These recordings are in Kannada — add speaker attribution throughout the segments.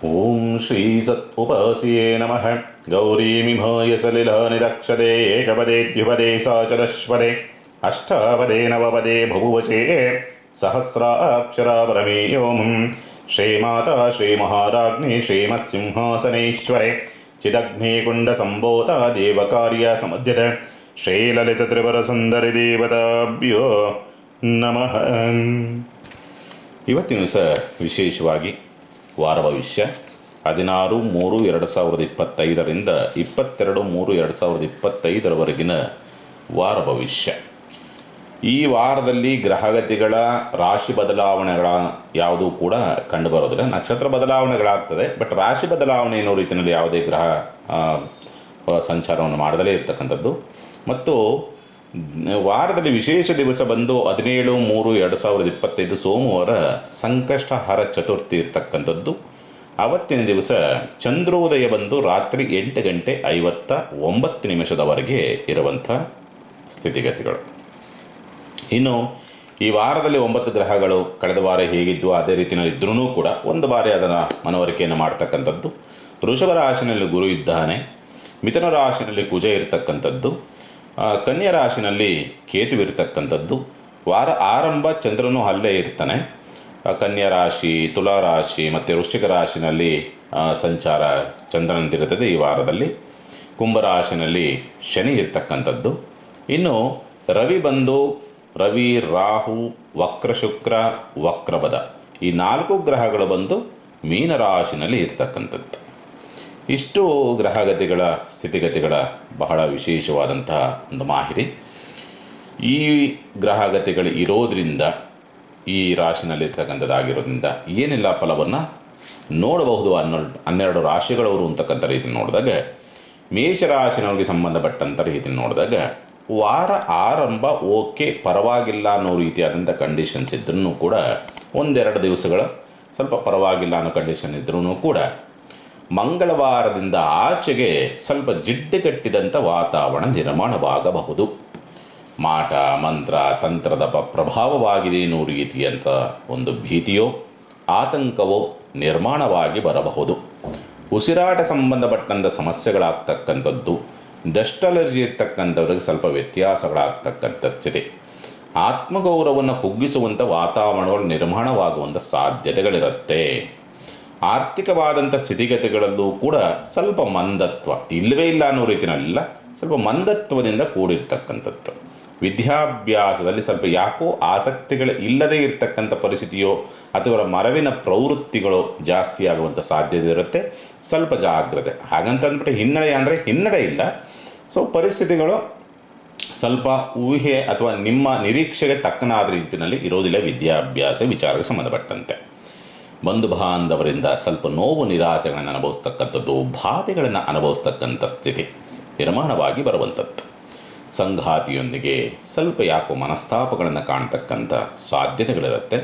Speaker 1: ಓಂ ಶ್ರೀ ಸತ್ಪುಪಸ್ಯೇ ನಮಃ. ಗೌರೀಮಿಮಾಯ ಸಲಿಲಾನಿದಕ್ಷತೆ ಏಕಪದೇ ದ್ವಿಪದೇ ಸ ಚದಶ್ವದೆ ಅಷ್ಟಾಪದೇ ನವಪದೇ ಬಹುವಚೇ ಸಹಸ್ರಾಕ್ಷರ ಪರಮೇಯೋಂ. ಶ್ರೀಮಾತಾ ಶ್ರೀಮಹಾರಾಜ್ಞಿ ಶ್ರೀಮತ್ಸಿಂಹಾಸನೇಶ್ವರೆ ಚಿದಗ್ನಿಕುಂಡ ಸಂಭೂತ ದೇವಕಾರ್ಯ ಸಮಧ್ಯದ ಶ್ರೀಲಲಿತ ತ್ರಿಪುರ ಸುಂದರಿ ದೇವತಾಭ್ಯೋ ನಮಃ. ಇವತ್ತಿನ ವಿಶೇಷವಾಗಿ ವಾರ ಭವಿಷ್ಯ 16/3/2025ರಿಂದ 22/3/2025 ವಾರ ಭವಿಷ್ಯ. ಈ ವಾರದಲ್ಲಿ ಗ್ರಹಗತಿಗಳ ರಾಶಿ ಬದಲಾವಣೆಗಳ ಯಾವುದೂ ಕೂಡ ಕಂಡುಬರೋದಿಲ್ಲ. ನಕ್ಷತ್ರ ಬದಲಾವಣೆಗಳಾಗ್ತದೆ, ಬಟ್ ರಾಶಿ ಬದಲಾವಣೆ ಅನ್ನೋ ರೀತಿಯಲ್ಲಿ ಯಾವುದೇ ಗ್ರಹ ಸಂಚಾರವನ್ನು ಮಾಡದಲೇ ಇರತಕ್ಕಂಥದ್ದು. ಮತ್ತು ವಾರದಲ್ಲಿ ವಿಶೇಷ ದಿವಸ ಬಂದು 17/3/2025 ಸೋಮವಾರ ಸಂಕಷ್ಟಹರ ಚತುರ್ಥಿ ಇರ್ತಕ್ಕಂಥದ್ದು. ಅವತ್ತಿನ ದಿವಸ ಚಂದ್ರೋದಯ ಬಂದು ರಾತ್ರಿ 8:59 ಇರುವಂಥ ಸ್ಥಿತಿಗತಿಗಳು. ಇನ್ನು ಈ ವಾರದಲ್ಲಿ 9 ಗ್ರಹಗಳು ಕಳೆದ ವಾರ ಹೇಗಿದ್ದು ಅದೇ ರೀತಿಯಲ್ಲಿ ಇದ್ರೂ ಕೂಡ ಒಂದು ಬಾರಿ ಅದನ್ನು ಮನವರಿಕೆಯನ್ನು ಮಾಡ್ತಕ್ಕಂಥದ್ದು. ವೃಷಭ ರಾಶಿನಲ್ಲಿ ಗುರು ಇದ್ದಾನೆ, ಮಿಥುನ ರಾಶಿನಲ್ಲಿ ಕುಜ ಇರತಕ್ಕಂಥದ್ದು, ಕನ್ಯಾ ರಾಶಿನಲ್ಲಿ ಕೇತುವಿರ್ತಕ್ಕಂಥದ್ದು. ವಾರ ಆರಂಭ ಚಂದ್ರನು ಅಲ್ಲೇ ಇರ್ತಾನೆ. ಕನ್ಯಾ ರಾಶಿ, ತುಲಾ ರಾಶಿ ಮತ್ತು ವೃಶ್ಚಿಕ ರಾಶಿನಲ್ಲಿ ಸಂಚಾರ ಚಂದ್ರನಂದಿರುತ್ತದೆ ಈ ವಾರದಲ್ಲಿ. ಕುಂಭರಾಶಿನಲ್ಲಿ ಶನಿ ಇರ್ತಕ್ಕಂಥದ್ದು. ಇನ್ನು ರವಿ ಬಂದು ರವಿ, ರಾಹು, ವಕ್ರ ಶುಕ್ರ, ವಕ್ರಬುಧ ಈ 4 ಗ್ರಹಗಳು ಬಂದು ಮೀನರಾಶಿನಲ್ಲಿ ಇರ್ತಕ್ಕಂಥದ್ದು. ಇಷ್ಟು ಗ್ರಹಗತಿಗಳ ಸ್ಥಿತಿಗತಿಗಳ ಬಹಳ ವಿಶೇಷವಾದಂತಹ ಒಂದು ಮಾಹಿತಿ. ಈ ಗ್ರಹಗತಿಗಳು ಇರೋದರಿಂದ, ಈ ರಾಶಿನಲ್ಲಿರ್ತಕ್ಕಂಥದ್ದಾಗಿರೋದ್ರಿಂದ ಏನೆಲ್ಲ ಫಲವನ್ನು ನೋಡಬಹುದು 12 ರಾಶಿಗಳವರು ಅಂತಕ್ಕಂಥ ರೀತಿ ನೋಡಿದಾಗ, ಮೇಷರಾಶಿನವ್ರಿಗೆ ಸಂಬಂಧಪಟ್ಟಂಥ ರೀತಿ ನೋಡಿದಾಗ ವಾರ ಆರಂಭ ಓಕೆ ಪರವಾಗಿಲ್ಲ ಅನ್ನೋ ರೀತಿಯಾದಂಥ ಕಂಡೀಷನ್ಸ್ ಇದ್ರೂ ಕೂಡ, 1-2 ದಿವಸಗಳು ಸ್ವಲ್ಪ ಪರವಾಗಿಲ್ಲ ಅನ್ನೋ ಕಂಡೀಷನ್ ಇದ್ರೂ ಕೂಡ, ಮಂಗಳವಾರದಿಂದ ಆಚೆಗೆ ಸ್ವಲ್ಪ ಜಿಡ್ಡುಗಟ್ಟಿದಂಥ ವಾತಾವರಣ ನಿರ್ಮಾಣವಾಗಬಹುದು. ಮಾಟ ಮಂತ್ರ ತಂತ್ರದ ಪ್ರಭಾವವಾಗಿದೆ ಎನ್ನುವ ರೀತಿಯಂಥ ಒಂದು ಭೀತಿಯೋ ಆತಂಕವೋ ನಿರ್ಮಾಣವಾಗಿ ಬರಬಹುದು. ಉಸಿರಾಟ ಸಂಬಂಧಪಟ್ಟಂಥ ಸಮಸ್ಯೆಗಳಾಗ್ತಕ್ಕಂಥದ್ದು, ಡಸ್ಟ್ ಅಲರ್ಜಿ ಇರ್ತಕ್ಕಂಥವ್ರಿಗೆ ಸ್ವಲ್ಪ ವ್ಯತ್ಯಾಸಗಳಾಗ್ತಕ್ಕಂಥ ಸ್ಥಿತಿ, ಆತ್ಮಗೌರವವನ್ನು ಕುಗ್ಗಿಸುವಂಥ ವಾತಾವರಣಗಳು ನಿರ್ಮಾಣವಾಗುವಂಥ ಸಾಧ್ಯತೆಗಳಿರುತ್ತೆ. ಆರ್ಥಿಕವಾದಂಥ ಸ್ಥಿತಿಗತಿಗಳಲ್ಲೂ ಕೂಡ ಸ್ವಲ್ಪ ಮಂದತ್ವ, ಇಲ್ಲವೇ ಇಲ್ಲ ಅನ್ನೋ ರೀತಿಯಲ್ಲ, ಸ್ವಲ್ಪ ಮಂದತ್ವದಿಂದ ಕೂಡಿರ್ತಕ್ಕಂಥದ್ದು. ವಿದ್ಯಾಭ್ಯಾಸದಲ್ಲಿ ಸ್ವಲ್ಪ ಯಾಕೋ ಆಸಕ್ತಿಗಳು ಇಲ್ಲದೇ ಇರತಕ್ಕಂಥ ಪರಿಸ್ಥಿತಿಯೋ ಅಥವಾ ಮರವಿನ ಪ್ರವೃತ್ತಿಗಳು ಜಾಸ್ತಿ ಆಗುವಂಥ ಸಾಧ್ಯತೆ ಇರುತ್ತೆ. ಸ್ವಲ್ಪ ಜಾಗ್ರತೆ. ಹಾಗಂತಂದ್ಬಿಟ್ಟು ಹಿನ್ನಡೆ ಅಂದರೆ ಹಿನ್ನಡೆ ಇಲ್ಲ. ಸೊ ಪರಿಸ್ಥಿತಿಗಳು ಸ್ವಲ್ಪ ಊಹೆ ಅಥವಾ ನಿಮ್ಮ ನಿರೀಕ್ಷೆಗೆ ತಕ್ಕನಾದ ರೀತಿಯಲ್ಲಿ ಇರೋದಿಲ್ಲ. ವಿದ್ಯಾಭ್ಯಾಸ ವಿಚಾರಕ್ಕೆ ಸಂಬಂಧಪಟ್ಟಂತೆ ಬಂಧು ಬಾಂಧವರಿಂದ ಸ್ವಲ್ಪ ನೋವು ನಿರಾಸೆಗಳನ್ನು ಅನುಭವಿಸ್ತಕ್ಕಂಥದ್ದು, ಬಾಧೆಗಳನ್ನು ಅನುಭವಿಸ್ತಕ್ಕಂಥ ಸ್ಥಿತಿ ನಿರ್ಮಾಣವಾಗಿ ಬರುವಂಥದ್ದು. ಸಂಗಾತಿಯೊಂದಿಗೆ ಸ್ವಲ್ಪ ಯಾಕೋ ಮನಸ್ತಾಪಗಳನ್ನು ಕಾಣ್ತಕ್ಕಂಥ ಸಾಧ್ಯತೆಗಳಿರುತ್ತೆ.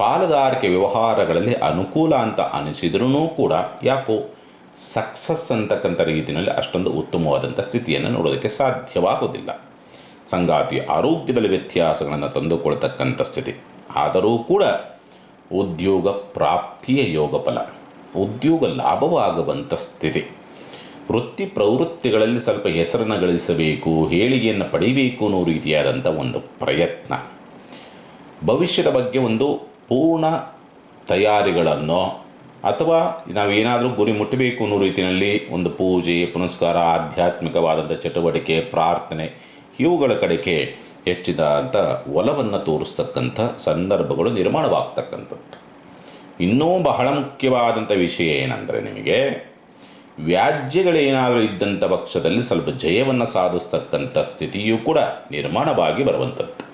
Speaker 1: ಪಾಲುದಾರಿಕೆ ವ್ಯವಹಾರಗಳಲ್ಲಿ ಅನುಕೂಲ ಅಂತ ಅನಿಸಿದ್ರೂ ಕೂಡ ಯಾಕೋ ಸಕ್ಸಸ್ ಅಂತಕ್ಕಂಥ ರೀತಿಯಲ್ಲಿ ಅಷ್ಟೊಂದು ಉತ್ತಮವಾದಂಥ ಸ್ಥಿತಿಯನ್ನು ನೋಡೋದಕ್ಕೆ ಸಾಧ್ಯವಾಗೋದಿಲ್ಲ. ಸಂಗಾತಿ ಆರೋಗ್ಯದಲ್ಲಿ ವ್ಯತ್ಯಾಸಗಳನ್ನು ತಂದುಕೊಳ್ತಕ್ಕಂಥ ಸ್ಥಿತಿ. ಆದರೂ ಕೂಡ ಉದ್ಯೋಗ ಪ್ರಾಪ್ತಿಯ ಯೋಗ ಫಲ, ಉದ್ಯೋಗ ಲಾಭವಾಗುವಂಥ ಸ್ಥಿತಿ. ವೃತ್ತಿ ಪ್ರವೃತ್ತಿಗಳಲ್ಲಿ ಸ್ವಲ್ಪ ಹೆಸರನ್ನು ಗಳಿಸಬೇಕು, ಏಳಿಗೆಯನ್ನು ಪಡೆಯಬೇಕು ಅನ್ನೋ ರೀತಿಯಾದಂಥ ಒಂದು ಪ್ರಯತ್ನ. ಭವಿಷ್ಯದ ಬಗ್ಗೆ ಒಂದು ಪೂರ್ಣ ತಯಾರಿಗಳನ್ನು ಅಥವಾ ನಾವೇನಾದರೂ ಗುರಿ ಮುಟ್ಟಬೇಕು ಅನ್ನೋ ರೀತಿಯಲ್ಲಿ ಒಂದು ಪೂಜೆ ಪುನಸ್ಕಾರ, ಆಧ್ಯಾತ್ಮಿಕವಾದಂಥ ಚಟುವಟಿಕೆ, ಪ್ರಾರ್ಥನೆ ಇವುಗಳ ಕಡೆಗೆ ಹೆಚ್ಚಿದಂಥ ಒಲವನ್ನು ತೋರಿಸ್ತಕ್ಕಂಥ ಸಂದರ್ಭಗಳು ನಿರ್ಮಾಣವಾಗ್ತಕ್ಕಂಥದ್ದು. ಇನ್ನೂ ಬಹಳ ಮುಖ್ಯವಾದಂಥ ವಿಷಯ ಏನಂದರೆ, ನಿಮಗೆ ವ್ಯಾಜ್ಯಗಳೇನಾದರೂ ಇದ್ದಂಥ ಪಕ್ಷದಲ್ಲಿ ಸ್ವಲ್ಪ ಜಯವನ್ನು ಸಾಧಿಸ್ತಕ್ಕಂಥ ಸ್ಥಿತಿಯೂ ಕೂಡ ನಿರ್ಮಾಣವಾಗಿ ಬರುವಂಥದ್ದು.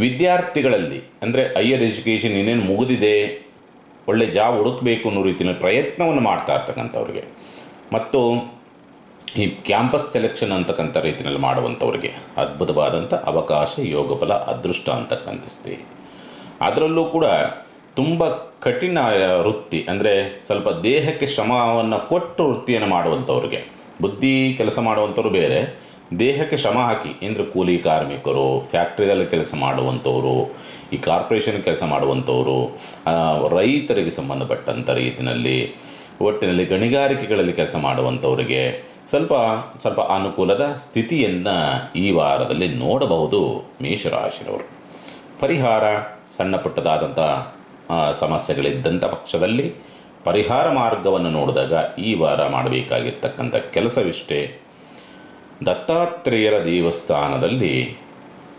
Speaker 1: ವಿದ್ಯಾರ್ಥಿಗಳಲ್ಲಿ ಅಂದರೆ ಹೈಯರ್ ಎಜುಕೇಷನ್ ಇನ್ನೇನು ಮುಗಿದಿದೆ, ಒಳ್ಳೆ ಜಾಬ್ ಹುಡುಕಬೇಕು ಅನ್ನೋ ರೀತಿಯಲ್ಲಿ ಪ್ರಯತ್ನವನ್ನು ಮಾಡ್ತಾ ಇರ್ತಕ್ಕಂಥವ್ರಿಗೆ, ಮತ್ತು ಈ ಕ್ಯಾಂಪಸ್ ಸೆಲೆಕ್ಷನ್ ಅಂತಕ್ಕಂಥ ರೀತಿಯಲ್ಲಿ ಮಾಡುವಂಥವ್ರಿಗೆ ಅದ್ಭುತವಾದಂಥ ಅವಕಾಶ, ಯೋಗಫಲ, ಅದೃಷ್ಟ ಅಂತಕ್ಕಂಥ ಸ್ಥಿತಿ. ಅದರಲ್ಲೂ ಕೂಡ ತುಂಬ ಕಠಿಣ ವೃತ್ತಿ ಅಂದರೆ ಸ್ವಲ್ಪ ದೇಹಕ್ಕೆ ಶ್ರಮವನ್ನು ಕೊಟ್ಟು ವೃತ್ತಿಯನ್ನು ಮಾಡುವಂಥವ್ರಿಗೆ, ಬುದ್ಧಿ ಕೆಲಸ ಮಾಡುವಂಥವ್ರು ಬೇರೆ, ದೇಹಕ್ಕೆ ಶ್ರಮ ಹಾಕಿ ಅಂದರೆ ಕೂಲಿ ಕಾರ್ಮಿಕರು, ಫ್ಯಾಕ್ಟ್ರಿಯಲ್ಲಿ ಕೆಲಸ ಮಾಡುವಂಥವರು, ಈ ಕಾರ್ಪೊರೇಷನ್ ಕೆಲಸ ಮಾಡುವಂಥವರು, ರೈತರಿಗೆ ಸಂಬಂಧಪಟ್ಟಂಥ ರೀತಿಯಲ್ಲಿ, ಒಟ್ಟಿನಲ್ಲಿ ಗಣಿಗಾರಿಕೆಗಳಲ್ಲಿ ಕೆಲಸ ಮಾಡುವಂಥವರಿಗೆ ಸ್ವಲ್ಪ ಸ್ವಲ್ಪ ಅನುಕೂಲದ ಸ್ಥಿತಿಯನ್ನು ಈ ವಾರದಲ್ಲಿ ನೋಡಬಹುದು ಮೇಷರಾಶಿನವರು. ಪರಿಹಾರ ಸಣ್ಣ ಪುಟ್ಟದಾದಂಥ ಸಮಸ್ಯೆಗಳಿದ್ದಂಥ ಪಕ್ಷದಲ್ಲಿ ಪರಿಹಾರ ಮಾರ್ಗವನ್ನು ನೋಡಿದಾಗ ಈ ವಾರ ಮಾಡಬೇಕಾಗಿರ್ತಕ್ಕಂಥ ಕೆಲಸವಿಷ್ಟೇ. ದತ್ತಾತ್ರೇಯರ ದೇವಸ್ಥಾನದಲ್ಲಿ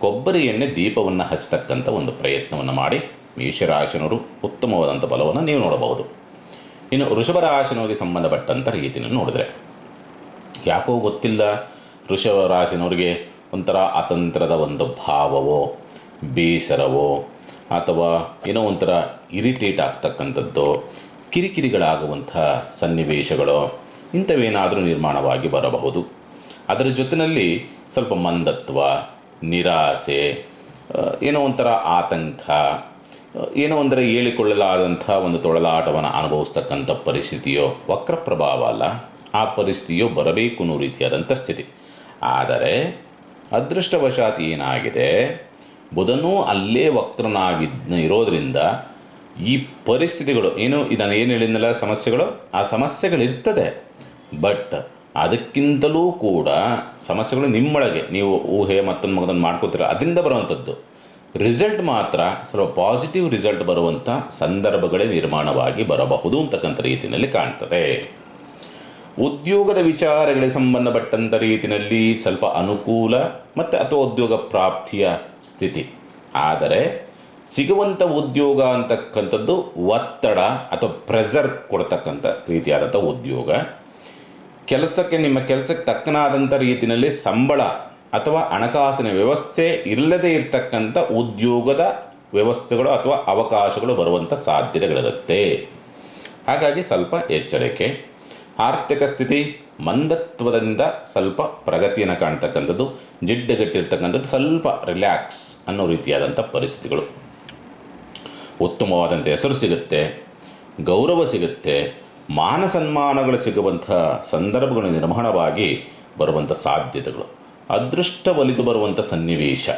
Speaker 1: ಕೊಬ್ಬರಿ ಎಣ್ಣೆ ದೀಪವನ್ನು ಹಚ್ಚತಕ್ಕಂಥ ಒಂದು ಪ್ರಯತ್ನವನ್ನು ಮಾಡಿ ಮೇಷರಾಶಿನವರು ಉತ್ತಮವಾದಂಥ ಫಲವನ್ನು ನೀವು ನೋಡಬಹುದು. ಇನ್ನು ವೃಷಭ ರಾಶಿನವರಿಗೆ ಸಂಬಂಧಪಟ್ಟಂಥ ರೀತಿಯನ್ನು ನೋಡಿದ್ರೆ ಯಾಕೋ ಗೊತ್ತಿಲ್ಲ, ವೃಷಭ ರಾಶಿನವರಿಗೆ ಒಂಥರ ಅತಂತ್ರದ ಒಂದು ಭಾವವೋ, ಬೇಸರವೋ, ಅಥವಾ ಏನೋ ಒಂಥರ ಇರಿಟೇಟ್ ಆಗ್ತಕ್ಕಂಥದ್ದು, ಕಿರಿಕಿರಿಗಳಾಗುವಂಥ ಸನ್ನಿವೇಶಗಳು ಇಂಥವೇನಾದರೂ ನಿರ್ಮಾಣವಾಗಿ ಬರಬಹುದು. ಅದರ ಜೊತೆಯಲ್ಲಿ ಸ್ವಲ್ಪ ಮಂದತ್ವ, ನಿರಾಸೆ, ಏನೋ ಒಂಥರ ಆತಂಕ, ಏನೋ ಒಂಥರ ಹೇಳಿಕೊಳ್ಳಲಾದಂಥ ಒಂದು ತೊಳಲಾಟವನ್ನು ಅನುಭವಿಸ್ತಕ್ಕಂಥ ಪರಿಸ್ಥಿತಿಯೋ, ವಕ್ರ ಪ್ರಭಾವ ಅಲ್ಲ, ಆ ಪರಿಸ್ಥಿತಿಯೋ ಬರಬೇಕು ಅನ್ನೋ ರೀತಿಯಾದಂಥ ಸ್ಥಿತಿ. ಆದರೆ ಅದೃಷ್ಟವಶಾತ್ ಏನಾಗಿದೆ, ಬುಧನೂ ಅಲ್ಲೇ ಇರೋದರಿಂದ ಈ ಪರಿಸ್ಥಿತಿಗಳು ನಾನು ಏನು ಹೇಳಿದ್ನಲ್ಲ ಸಮಸ್ಯೆಗಳು, ಆ ಸಮಸ್ಯೆಗಳಿರ್ತದೆ. ಬಟ್ ಅದಕ್ಕಿಂತಲೂ ಕೂಡ ಸಮಸ್ಯೆಗಳು ನಿಮ್ಮೊಳಗೆ ನೀವು ಊಹೆ ಮತ್ತೊಂದು ಮಗದನ್ನು ಮಾಡ್ಕೋತೀರ, ಅದರಿಂದ ಬರುವಂಥದ್ದು ರಿಸಲ್ಟ್ ಮಾತ್ರ ಸ್ವಲ್ಪ ಪಾಸಿಟಿವ್ ರಿಸಲ್ಟ್ ಬರುವಂಥ ಸಂದರ್ಭಗಳೇ ನಿರ್ಮಾಣವಾಗಿ ಬರಬಹುದು ಅಂತಕ್ಕಂಥ ರೀತಿಯಲ್ಲಿ ಕಾಣ್ತದೆ. ಉದ್ಯೋಗದ ವಿಚಾರಗಳಿಗೆ ಸಂಬಂಧಪಟ್ಟಂಥ ರೀತಿಯಲ್ಲಿ ಸ್ವಲ್ಪ ಅನುಕೂಲ ಮತ್ತು ಅಥವಾ ಉದ್ಯೋಗ ಪ್ರಾಪ್ತಿಯ ಸ್ಥಿತಿ. ಆದರೆ ಸಿಗುವಂಥ ಉದ್ಯೋಗ ಅಂತಕ್ಕಂಥದ್ದು ಒತ್ತಡ ಅಥವಾ ಪ್ರೆಷರ್ ಕೊಡ್ತಕ್ಕಂಥ ರೀತಿಯಾದಂಥ ಉದ್ಯೋಗ. ನಿಮ್ಮ ಕೆಲಸಕ್ಕೆ ತಕ್ಕನಾದಂಥ ರೀತಿಯಲ್ಲಿ ಸಂಬಳ ಅಥವಾ ಹಣಕಾಸಿನ ವ್ಯವಸ್ಥೆ ಇಲ್ಲದೇ ಇರತಕ್ಕಂಥ ಉದ್ಯೋಗದ ವ್ಯವಸ್ಥೆಗಳು ಅಥವಾ ಅವಕಾಶಗಳು ಬರುವಂಥ ಸಾಧ್ಯತೆಗಳಿರುತ್ತೆ. ಹಾಗಾಗಿ ಸ್ವಲ್ಪ ಎಚ್ಚರಿಕೆ. ಆರ್ಥಿಕ ಸ್ಥಿತಿ ಮಂದತ್ವದಿಂದ ಸ್ವಲ್ಪ ಪ್ರಗತಿಯನ್ನು ಕಾಣ್ತಕ್ಕಂಥದ್ದು, ಜಿಡ್ಡುಗಟ್ಟಿರ್ತಕ್ಕಂಥದ್ದು ಸ್ವಲ್ಪ ರಿಲ್ಯಾಕ್ಸ್ ಅನ್ನೋ ರೀತಿಯಾದಂಥ ಪರಿಸ್ಥಿತಿಗಳು. ಉತ್ತಮವಾದಂಥ ಹೆಸರು ಸಿಗುತ್ತೆ, ಗೌರವ ಸಿಗುತ್ತೆ, ಮಾನ ಸನ್ಮಾನಗಳು ಸಿಗುವಂಥ ಸಂದರ್ಭಗಳು ನಿರ್ಮಾಣವಾಗಿ ಬರುವಂಥ ಸಾಧ್ಯತೆಗಳು, ಅದೃಷ್ಟ ಒಲಿದು ಬರುವಂಥ ಸನ್ನಿವೇಶ,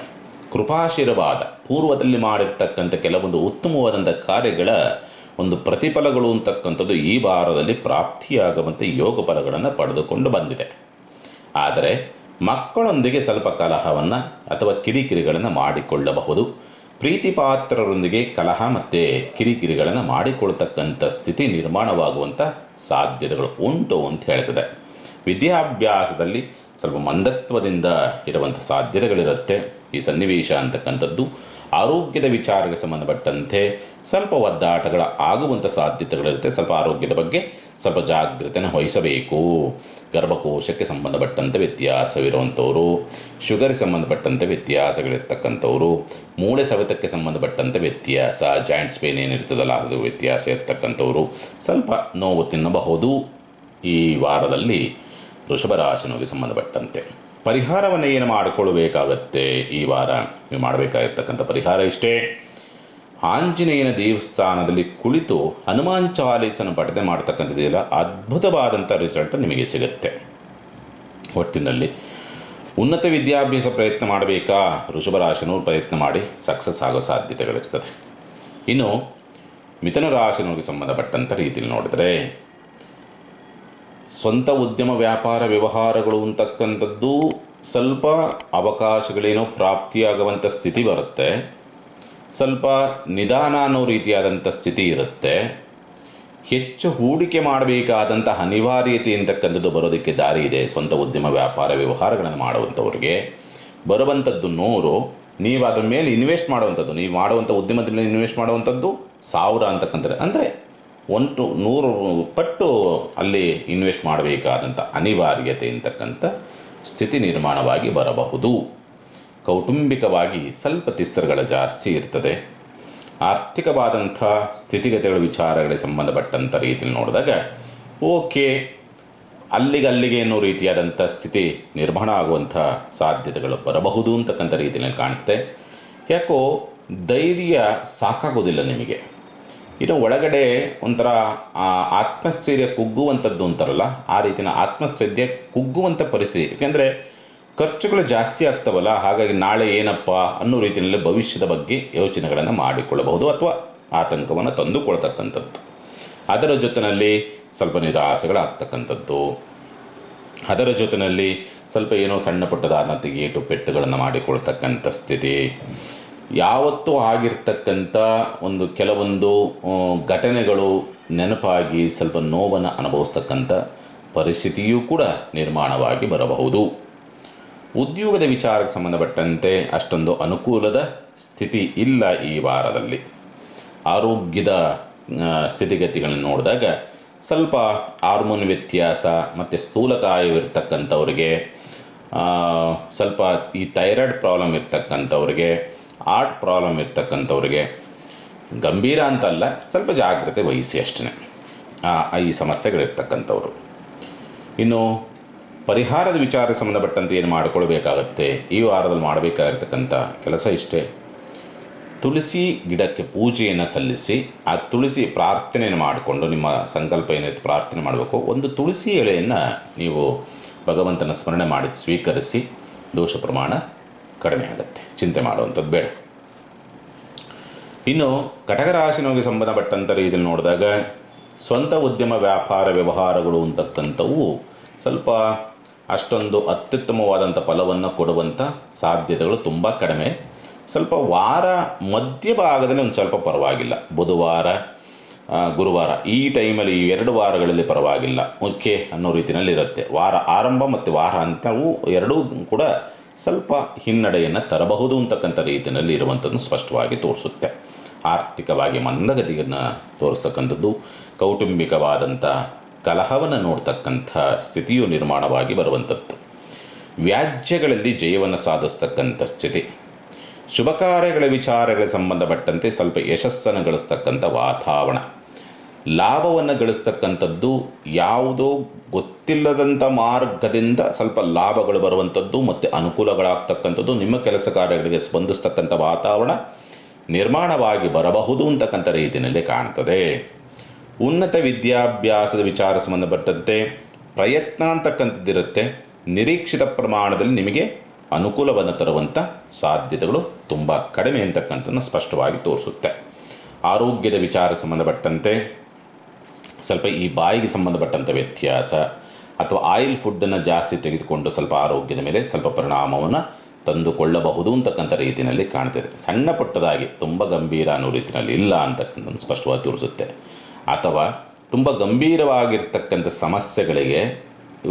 Speaker 1: ಕೃಪಾಶೀರ್ವಾದ, ಪೂರ್ವದಲ್ಲಿ ಮಾಡಿರ್ತಕ್ಕಂಥ ಕೆಲವೊಂದು ಉತ್ತಮವಾದಂಥ ಕಾರ್ಯಗಳ ಒಂದು ಪ್ರತಿಫಲಗಳು ಅಂತಕ್ಕಂಥದ್ದು ಈ ವಾರದಲ್ಲಿ ಪ್ರಾಪ್ತಿಯಾಗುವಂಥ ಯೋಗ ಫಲಗಳನ್ನು ಪಡೆದುಕೊಂಡು ಬಂದಿದೆ. ಆದರೆ ಮಕ್ಕಳೊಂದಿಗೆ ಸ್ವಲ್ಪ ಕಲಹವನ್ನು ಅಥವಾ ಕಿರಿಕಿರಿಗಳನ್ನು ಮಾಡಿಕೊಳ್ಳಬಹುದು. ಪ್ರೀತಿ ಪಾತ್ರರೊಂದಿಗೆ ಕಲಹ ಮತ್ತು ಕಿರಿಕಿರಿಗಳನ್ನು ಮಾಡಿಕೊಳ್ತಕ್ಕಂಥ ಸ್ಥಿತಿ ನಿರ್ಮಾಣವಾಗುವಂಥ ಸಾಧ್ಯತೆಗಳು ಉಂಟು ಅಂತ ಹೇಳ್ತದೆ. ವಿದ್ಯಾಭ್ಯಾಸದಲ್ಲಿ ಸ್ವಲ್ಪ ಮಂದತ್ವದಿಂದ ಇರುವಂಥ ಸಾಧ್ಯತೆಗಳಿರುತ್ತೆ. ಈ ಸನ್ನಿವೇಶ ಅಂತಕ್ಕಂಥದ್ದು ಆರೋಗ್ಯದ ವಿಚಾರಕ್ಕೆ ಸಂಬಂಧಪಟ್ಟಂತೆ ಸ್ವಲ್ಪ ಒದ್ದಾಟಗಳ ಆಗುವಂಥ ಸಾಧ್ಯತೆಗಳಿರುತ್ತೆ. ಸ್ವಲ್ಪ ಆರೋಗ್ಯದ ಬಗ್ಗೆ ಸ್ವಲ್ಪ ಜಾಗೃತೆಯನ್ನು ವಹಿಸಬೇಕು. ಗರ್ಭಕೋಶಕ್ಕೆ ಸಂಬಂಧಪಟ್ಟಂತೆ ವ್ಯತ್ಯಾಸವಿರುವಂಥವರು, ಶುಗರ್ಗೆ ಸಂಬಂಧಪಟ್ಟಂತೆ ವ್ಯತ್ಯಾಸಗಳಿರ್ತಕ್ಕಂಥವ್ರು, ಮೂಳೆ ಸವೆತಕ್ಕೆ ಸಂಬಂಧಪಟ್ಟಂತೆ ವ್ಯತ್ಯಾಸ, ಜಾಯಿಂಟ್ಸ್ ಪೇನ್ ಏನಿರ್ತದಲ್ಲ ಅದು ವ್ಯತ್ಯಾಸ ಇರ್ತಕ್ಕಂಥವ್ರು ಸ್ವಲ್ಪ ನೋವು ತಿನ್ನಬಹುದು ಈ ವಾರದಲ್ಲಿ ವೃಷಭ ರಾಶಿಗೆ ಸಂಬಂಧಪಟ್ಟಂತೆ. ಪರಿಹಾರವನ್ನು ಏನು ಮಾಡಿಕೊಳ್ಳಬೇಕಾಗತ್ತೆ ಈ ವಾರ? ನೀವು ಮಾಡಬೇಕಾಗಿರ್ತಕ್ಕಂಥ ಪರಿಹಾರ ಇಷ್ಟೇ. ಆಂಜನೇಯನ ದೇವಸ್ಥಾನದಲ್ಲಿ ಕುಳಿತು ಹನುಮಾನ್ ಚಾಲೀಸನ ಪಠನೆ ಮಾಡ್ತಕ್ಕಂಥದ್ದೆಲ್ಲ ಅದ್ಭುತವಾದಂಥ ರಿಸಲ್ಟ್ ನಿಮಗೆ ಸಿಗುತ್ತೆ. ಒಟ್ಟಿನಲ್ಲಿ ಉನ್ನತ ವಿದ್ಯಾಭ್ಯಾಸ ಪ್ರಯತ್ನ ಮಾಡಬೇಕಾ? ವೃಷಭ ರಾಶಿನವರು ಪ್ರಯತ್ನ ಮಾಡಿ ಸಕ್ಸಸ್ ಆಗೋ ಸಾಧ್ಯತೆಗಳಿರ್ತದೆ. ಇನ್ನು ಮಿಥುನ ರಾಶಿನವರಿಗೆ ಸಂಬಂಧಪಟ್ಟಂಥ ರೀತಿಯಲ್ಲಿ ನೋಡಿದ್ರೆ ಸ್ವಂತ ಉದ್ಯಮ ವ್ಯಾಪಾರ ವ್ಯವಹಾರಗಳು ಅಂತಕ್ಕಂಥದ್ದು ಸ್ವಲ್ಪ ಅವಕಾಶಗಳೇನೋ ಪ್ರಾಪ್ತಿಯಾಗುವಂಥ ಸ್ಥಿತಿ ಬರುತ್ತೆ. ಸ್ವಲ್ಪ ನಿಧಾನ ಅನ್ನೋ ರೀತಿಯಾದಂಥ ಸ್ಥಿತಿ ಇರುತ್ತೆ. ಹೆಚ್ಚು ಹೂಡಿಕೆ ಮಾಡಬೇಕಾದಂಥ ಅನಿವಾರ್ಯತೆ ಅಂತಕ್ಕಂಥದ್ದು ಬರೋದಕ್ಕೆ ದಾರಿ ಇದೆ. ಸ್ವಂತ ಉದ್ಯಮ ವ್ಯಾಪಾರ ವ್ಯವಹಾರಗಳನ್ನು ಮಾಡುವಂಥವ್ರಿಗೆ ಬರುವಂಥದ್ದು 100, ನೀವು ಅದ್ರ ಮೇಲೆ ಇನ್ವೆಸ್ಟ್ ಮಾಡುವಂಥದ್ದು, ನೀವು ಮಾಡುವಂಥ ಉದ್ಯಮದ ಮೇಲೆ ಇನ್ವೆಸ್ಟ್ ಮಾಡುವಂಥದ್ದು 1000 ಅಂತಕ್ಕಂಥದ್ದು, ಅಂದರೆ 100 ಪಟ್ಟು ಅಲ್ಲಿ ಇನ್ವೆಸ್ಟ್ ಮಾಡಬೇಕಾದಂಥ ಅನಿವಾರ್ಯತೆ ಅಂತಕ್ಕಂಥ ಸ್ಥಿತಿ ನಿರ್ಮಾಣವಾಗಿ ಬರಬಹುದು. ಕೌಟುಂಬಿಕವಾಗಿ ಸ್ವಲ್ಪ ತಿಸ್ಸರುಗಳ ಜಾಸ್ತಿ ಇರ್ತದೆ. ಆರ್ಥಿಕವಾದಂಥ ಸ್ಥಿತಿಗತಿಗಳ ವಿಚಾರಗಳಿಗೆ ಸಂಬಂಧಪಟ್ಟಂಥ ರೀತಿಯಲ್ಲಿ ನೋಡಿದಾಗ ಓಕೆ, ಅಲ್ಲಿಗೆ ಅನ್ನೋ ರೀತಿಯಾದಂಥ ಸ್ಥಿತಿ ನಿರ್ಮಾಣ ಆಗುವಂಥ ಸಾಧ್ಯತೆಗಳು ಬರಬಹುದು ಅಂತಕ್ಕಂಥ ರೀತಿಯಲ್ಲಿ ಕಾಣುತ್ತೆ. ಯಾಕೋ ಧೈರ್ಯ ಸಾಕಾಗೋದಿಲ್ಲ ನಿಮಗೆ. ಇನ್ನು ಒಳಗಡೆ ಒಂಥರ ಆತ್ಮಸ್ಥೈರ್ಯ ಕುಗ್ಗುವಂಥದ್ದು ಅಂತಾರಲ್ಲ, ಆ ರೀತಿಯ ಆತ್ಮಸ್ಥೈರ್ಯ ಕುಗ್ಗುವಂಥ ಪರಿಸ್ಥಿತಿ. ಯಾಕೆಂದರೆ ಖರ್ಚುಗಳು ಜಾಸ್ತಿ ಆಗ್ತವಲ್ಲ, ಹಾಗಾಗಿ ನಾಳೆ ಏನಪ್ಪ ಅನ್ನೋ ರೀತಿಯಲ್ಲಿ ಭವಿಷ್ಯದ ಬಗ್ಗೆ ಯೋಚನೆಗಳನ್ನು ಮಾಡಿಕೊಳ್ಳಬಹುದು ಅಥವಾ ಆತಂಕವನ್ನು ತಂದುಕೊಳ್ತಕ್ಕಂಥದ್ದು. ಅದರ ಜೊತೆಯಲ್ಲಿ ಸ್ವಲ್ಪ ನಿರಾಸೆಗಳಾಗ್ತಕ್ಕಂಥದ್ದು, ಅದರ ಜೊತೆಯಲ್ಲಿ ಸ್ವಲ್ಪ ಏನೋ ಸಣ್ಣ ಪುಟ್ಟದಾದಂಥ ಏಟು ಪೆಟ್ಟುಗಳನ್ನು ಮಾಡಿಕೊಳ್ತಕ್ಕಂಥ ಸ್ಥಿತಿ, ಯಾವತ್ತೂ ಆಗಿರ್ತಕ್ಕಂಥ ಕೆಲವೊಂದು ಘಟನೆಗಳು ನೆನಪಾಗಿ ಸ್ವಲ್ಪ ನೋವನ್ನು ಅನುಭವಿಸ್ತಕ್ಕಂಥ ಪರಿಸ್ಥಿತಿಯೂ ಕೂಡ ನಿರ್ಮಾಣವಾಗಿ ಬರಬಹುದು. ಉದ್ಯೋಗದ ವಿಚಾರಕ್ಕೆ ಸಂಬಂಧಪಟ್ಟಂತೆ ಅಷ್ಟೊಂದು ಅನುಕೂಲದ ಸ್ಥಿತಿ ಇಲ್ಲ ಈ ವಾರದಲ್ಲಿ. ಆರೋಗ್ಯದ ಸ್ಥಿತಿಗತಿಗಳನ್ನು ನೋಡಿದಾಗ ಸ್ವಲ್ಪ ಹಾರ್ಮೋನ್ ವ್ಯತ್ಯಾಸ ಮತ್ತು ಸ್ಥೂಲಕಾಯವಿರ್ತಕ್ಕಂಥವ್ರಿಗೆ, ಸ್ವಲ್ಪ ಈ ಥೈರಾಯ್ಡ್ ಪ್ರಾಬ್ಲಮ್ ಇರ್ತಕ್ಕಂಥವ್ರಿಗೆ, ಹಾರ್ಟ್ ಪ್ರಾಬ್ಲಮ್ ಇರ್ತಕ್ಕಂಥವ್ರಿಗೆ, ಗಂಭೀರ ಅಂತಲ್ಲ, ಸ್ವಲ್ಪ ಜಾಗ್ರತೆ ವಹಿಸಿ ಅಷ್ಟೇ ಈ ಸಮಸ್ಯೆಗಳಿರ್ತಕ್ಕಂಥವ್ರು. ಇನ್ನು ಪರಿಹಾರದ ವಿಚಾರಕ್ಕೆ ಸಂಬಂಧಪಟ್ಟಂತೆ ಏನು ಮಾಡಿಕೊಳ್ಬೇಕಾಗತ್ತೆ, ಈ ವಾರದಲ್ಲಿ ಮಾಡಬೇಕಾಗಿರ್ತಕ್ಕಂಥ ಕೆಲಸ ಇಷ್ಟೇ. ತುಳಸಿ ಗಿಡಕ್ಕೆ ಪೂಜೆಯನ್ನು ಸಲ್ಲಿಸಿ ಆ ತುಳಸಿ ಪ್ರಾರ್ಥನೆಯನ್ನು ಮಾಡಿಕೊಂಡು, ನಿಮ್ಮ ಸಂಕಲ್ಪ ಏನಿತ್ತು ಪ್ರಾರ್ಥನೆ ಮಾಡಬೇಕು, ಒಂದು ತುಳಸಿ ಎಳೆಯನ್ನು ನೀವು ಭಗವಂತನ ಸ್ಮರಣೆ ಮಾಡಿ ಸ್ವೀಕರಿಸಿ, ದೋಷ ಪ್ರಮಾಣ ಕಡಿಮೆ ಆಗುತ್ತೆ, ಚಿಂತೆ ಮಾಡುವಂಥದ್ದು ಬೇಡ. ಇನ್ನು ಕಟಕ ರಾಶಿನವರಿಗೆ ಸಂಬಂಧಪಟ್ಟಂಥ ರೀತಿಯಲ್ಲಿ ನೋಡಿದಾಗ ಸ್ವಂತ ಉದ್ಯಮ ವ್ಯಾಪಾರ ವ್ಯವಹಾರಗಳು ಅಂತಕ್ಕಂಥವು ಸ್ವಲ್ಪ ಅಷ್ಟೊಂದು ಅತ್ಯುತ್ತಮವಾದಂಥ ಫಲವನ್ನು ಕೊಡುವಂಥ ಸಾಧ್ಯತೆಗಳು ತುಂಬ ಕಡಿಮೆ. ಸ್ವಲ್ಪ ವಾರ ಮಧ್ಯಭಾಗದಲ್ಲಿ ಒಂದು ಸ್ವಲ್ಪ ಪರವಾಗಿಲ್ಲ, ಬುಧವಾರ ಗುರುವಾರ ಈ ಟೈಮಲ್ಲಿ ಈ 2 ವಾರಗಳಲ್ಲಿ ಪರವಾಗಿಲ್ಲ, ಓಕೆ ಅನ್ನೋ ರೀತಿಯಲ್ಲಿ ಇರುತ್ತೆ. ವಾರ ಆರಂಭ ಮತ್ತು ವಾರ ಅಂತವು ಎರಡೂ ಕೂಡ ಸ್ವಲ್ಪ ಹಿನ್ನಡೆಯನ್ನು ತರಬಹುದು ಅಂತಕ್ಕಂಥ ರೀತಿಯಲ್ಲಿ ಇರುವಂಥದ್ದು ಸ್ಪಷ್ಟವಾಗಿ ತೋರಿಸುತ್ತೆ. ಆರ್ಥಿಕವಾಗಿ ಮಂದಗತಿಯನ್ನು ತೋರಿಸ್ತಕ್ಕಂಥದ್ದು, ಕೌಟುಂಬಿಕವಾದಂಥ ಕಲಹವನ್ನು ನೋಡ್ತಕ್ಕಂಥ ಸ್ಥಿತಿಯು ನಿರ್ಮಾಣವಾಗಿ ಬರುವಂಥದ್ದು, ವ್ಯಾಜ್ಯಗಳಲ್ಲಿ ಜಯವನ್ನು ಸಾಧಿಸ್ತಕ್ಕಂಥ ಸ್ಥಿತಿ, ಶುಭ ಕಾರ್ಯಗಳ ವಿಚಾರಗಳಿಗೆ ಸಂಬಂಧಪಟ್ಟಂತೆ ಸ್ವಲ್ಪ ಯಶಸ್ಸನ್ನು ಗಳಿಸ್ತಕ್ಕಂಥ ವಾತಾವರಣ, ಲಾಭವನ್ನು ಗಳಿಸ್ತಕ್ಕಂಥದ್ದು, ಯಾವುದೋ ಗೊತ್ತಿಲ್ಲದಂಥ ಮಾರ್ಗದಿಂದ ಸ್ವಲ್ಪ ಲಾಭಗಳು ಬರುವಂಥದ್ದು ಮತ್ತು ಅನುಕೂಲಗಳಾಗ್ತಕ್ಕಂಥದ್ದು, ನಿಮ್ಮ ಕೆಲಸ ಕಾರ್ಯಗಳಿಗೆ ಸ್ಪಂದಿಸ್ತಕ್ಕಂಥ ವಾತಾವರಣ ನಿರ್ಮಾಣವಾಗಿ ಬರಬಹುದು ಅಂತಕ್ಕಂಥ ರೀತಿಯಲ್ಲಿ ಕಾಣ್ತದೆ. ಉನ್ನತ ವಿದ್ಯಾಭ್ಯಾಸದ ವಿಚಾರ ಸಂಬಂಧಪಟ್ಟಂತೆ ಪ್ರಯತ್ನ ಅಂತಕ್ಕಂಥದ್ದಿರುತ್ತೆ, ನಿರೀಕ್ಷಿತ ಪ್ರಮಾಣದಲ್ಲಿ ನಿಮಗೆ ಅನುಕೂಲವನ್ನು ತರುವಂಥ ಸಾಧ್ಯತೆಗಳು ತುಂಬ ಕಡಿಮೆ ಅಂತಕ್ಕಂಥದ್ದನ್ನು ಸ್ಪಷ್ಟವಾಗಿ ತೋರಿಸುತ್ತೆ. ಆರೋಗ್ಯದ ವಿಚಾರ ಸಂಬಂಧಪಟ್ಟಂತೆ ಸ್ವಲ್ಪ ಈ ಬಾಯಿಗೆ ಸಂಬಂಧಪಟ್ಟಂಥ ವ್ಯತ್ಯಾಸ ಅಥವಾ ಆಯಿಲ್ ಫುಡ್ಡನ್ನು ಜಾಸ್ತಿ ತೆಗೆದುಕೊಂಡು ಸ್ವಲ್ಪ ಆರೋಗ್ಯದ ಮೇಲೆ ಸ್ವಲ್ಪ ಪರಿಣಾಮವನ್ನು ತಂದುಕೊಳ್ಳಬಹುದು ಅಂತಕ್ಕಂಥ ರೀತಿಯಲ್ಲಿ ಕಾಣ್ತಿದೆ. ಸಣ್ಣ ಪುಟ್ಟದಾಗಿ ತುಂಬ ಗಂಭೀರ ಅನ್ನೋ ರೀತಿಯಲ್ಲಿ ಇಲ್ಲ ಅಂತಕ್ಕಂಥದ್ದು ಸ್ಪಷ್ಟವಾಗಿ ತೋರಿಸುತ್ತೆ. ಅಥವಾ ತುಂಬ ಗಂಭೀರವಾಗಿರ್ತಕ್ಕಂಥ ಸಮಸ್ಯೆಗಳಿಗೆ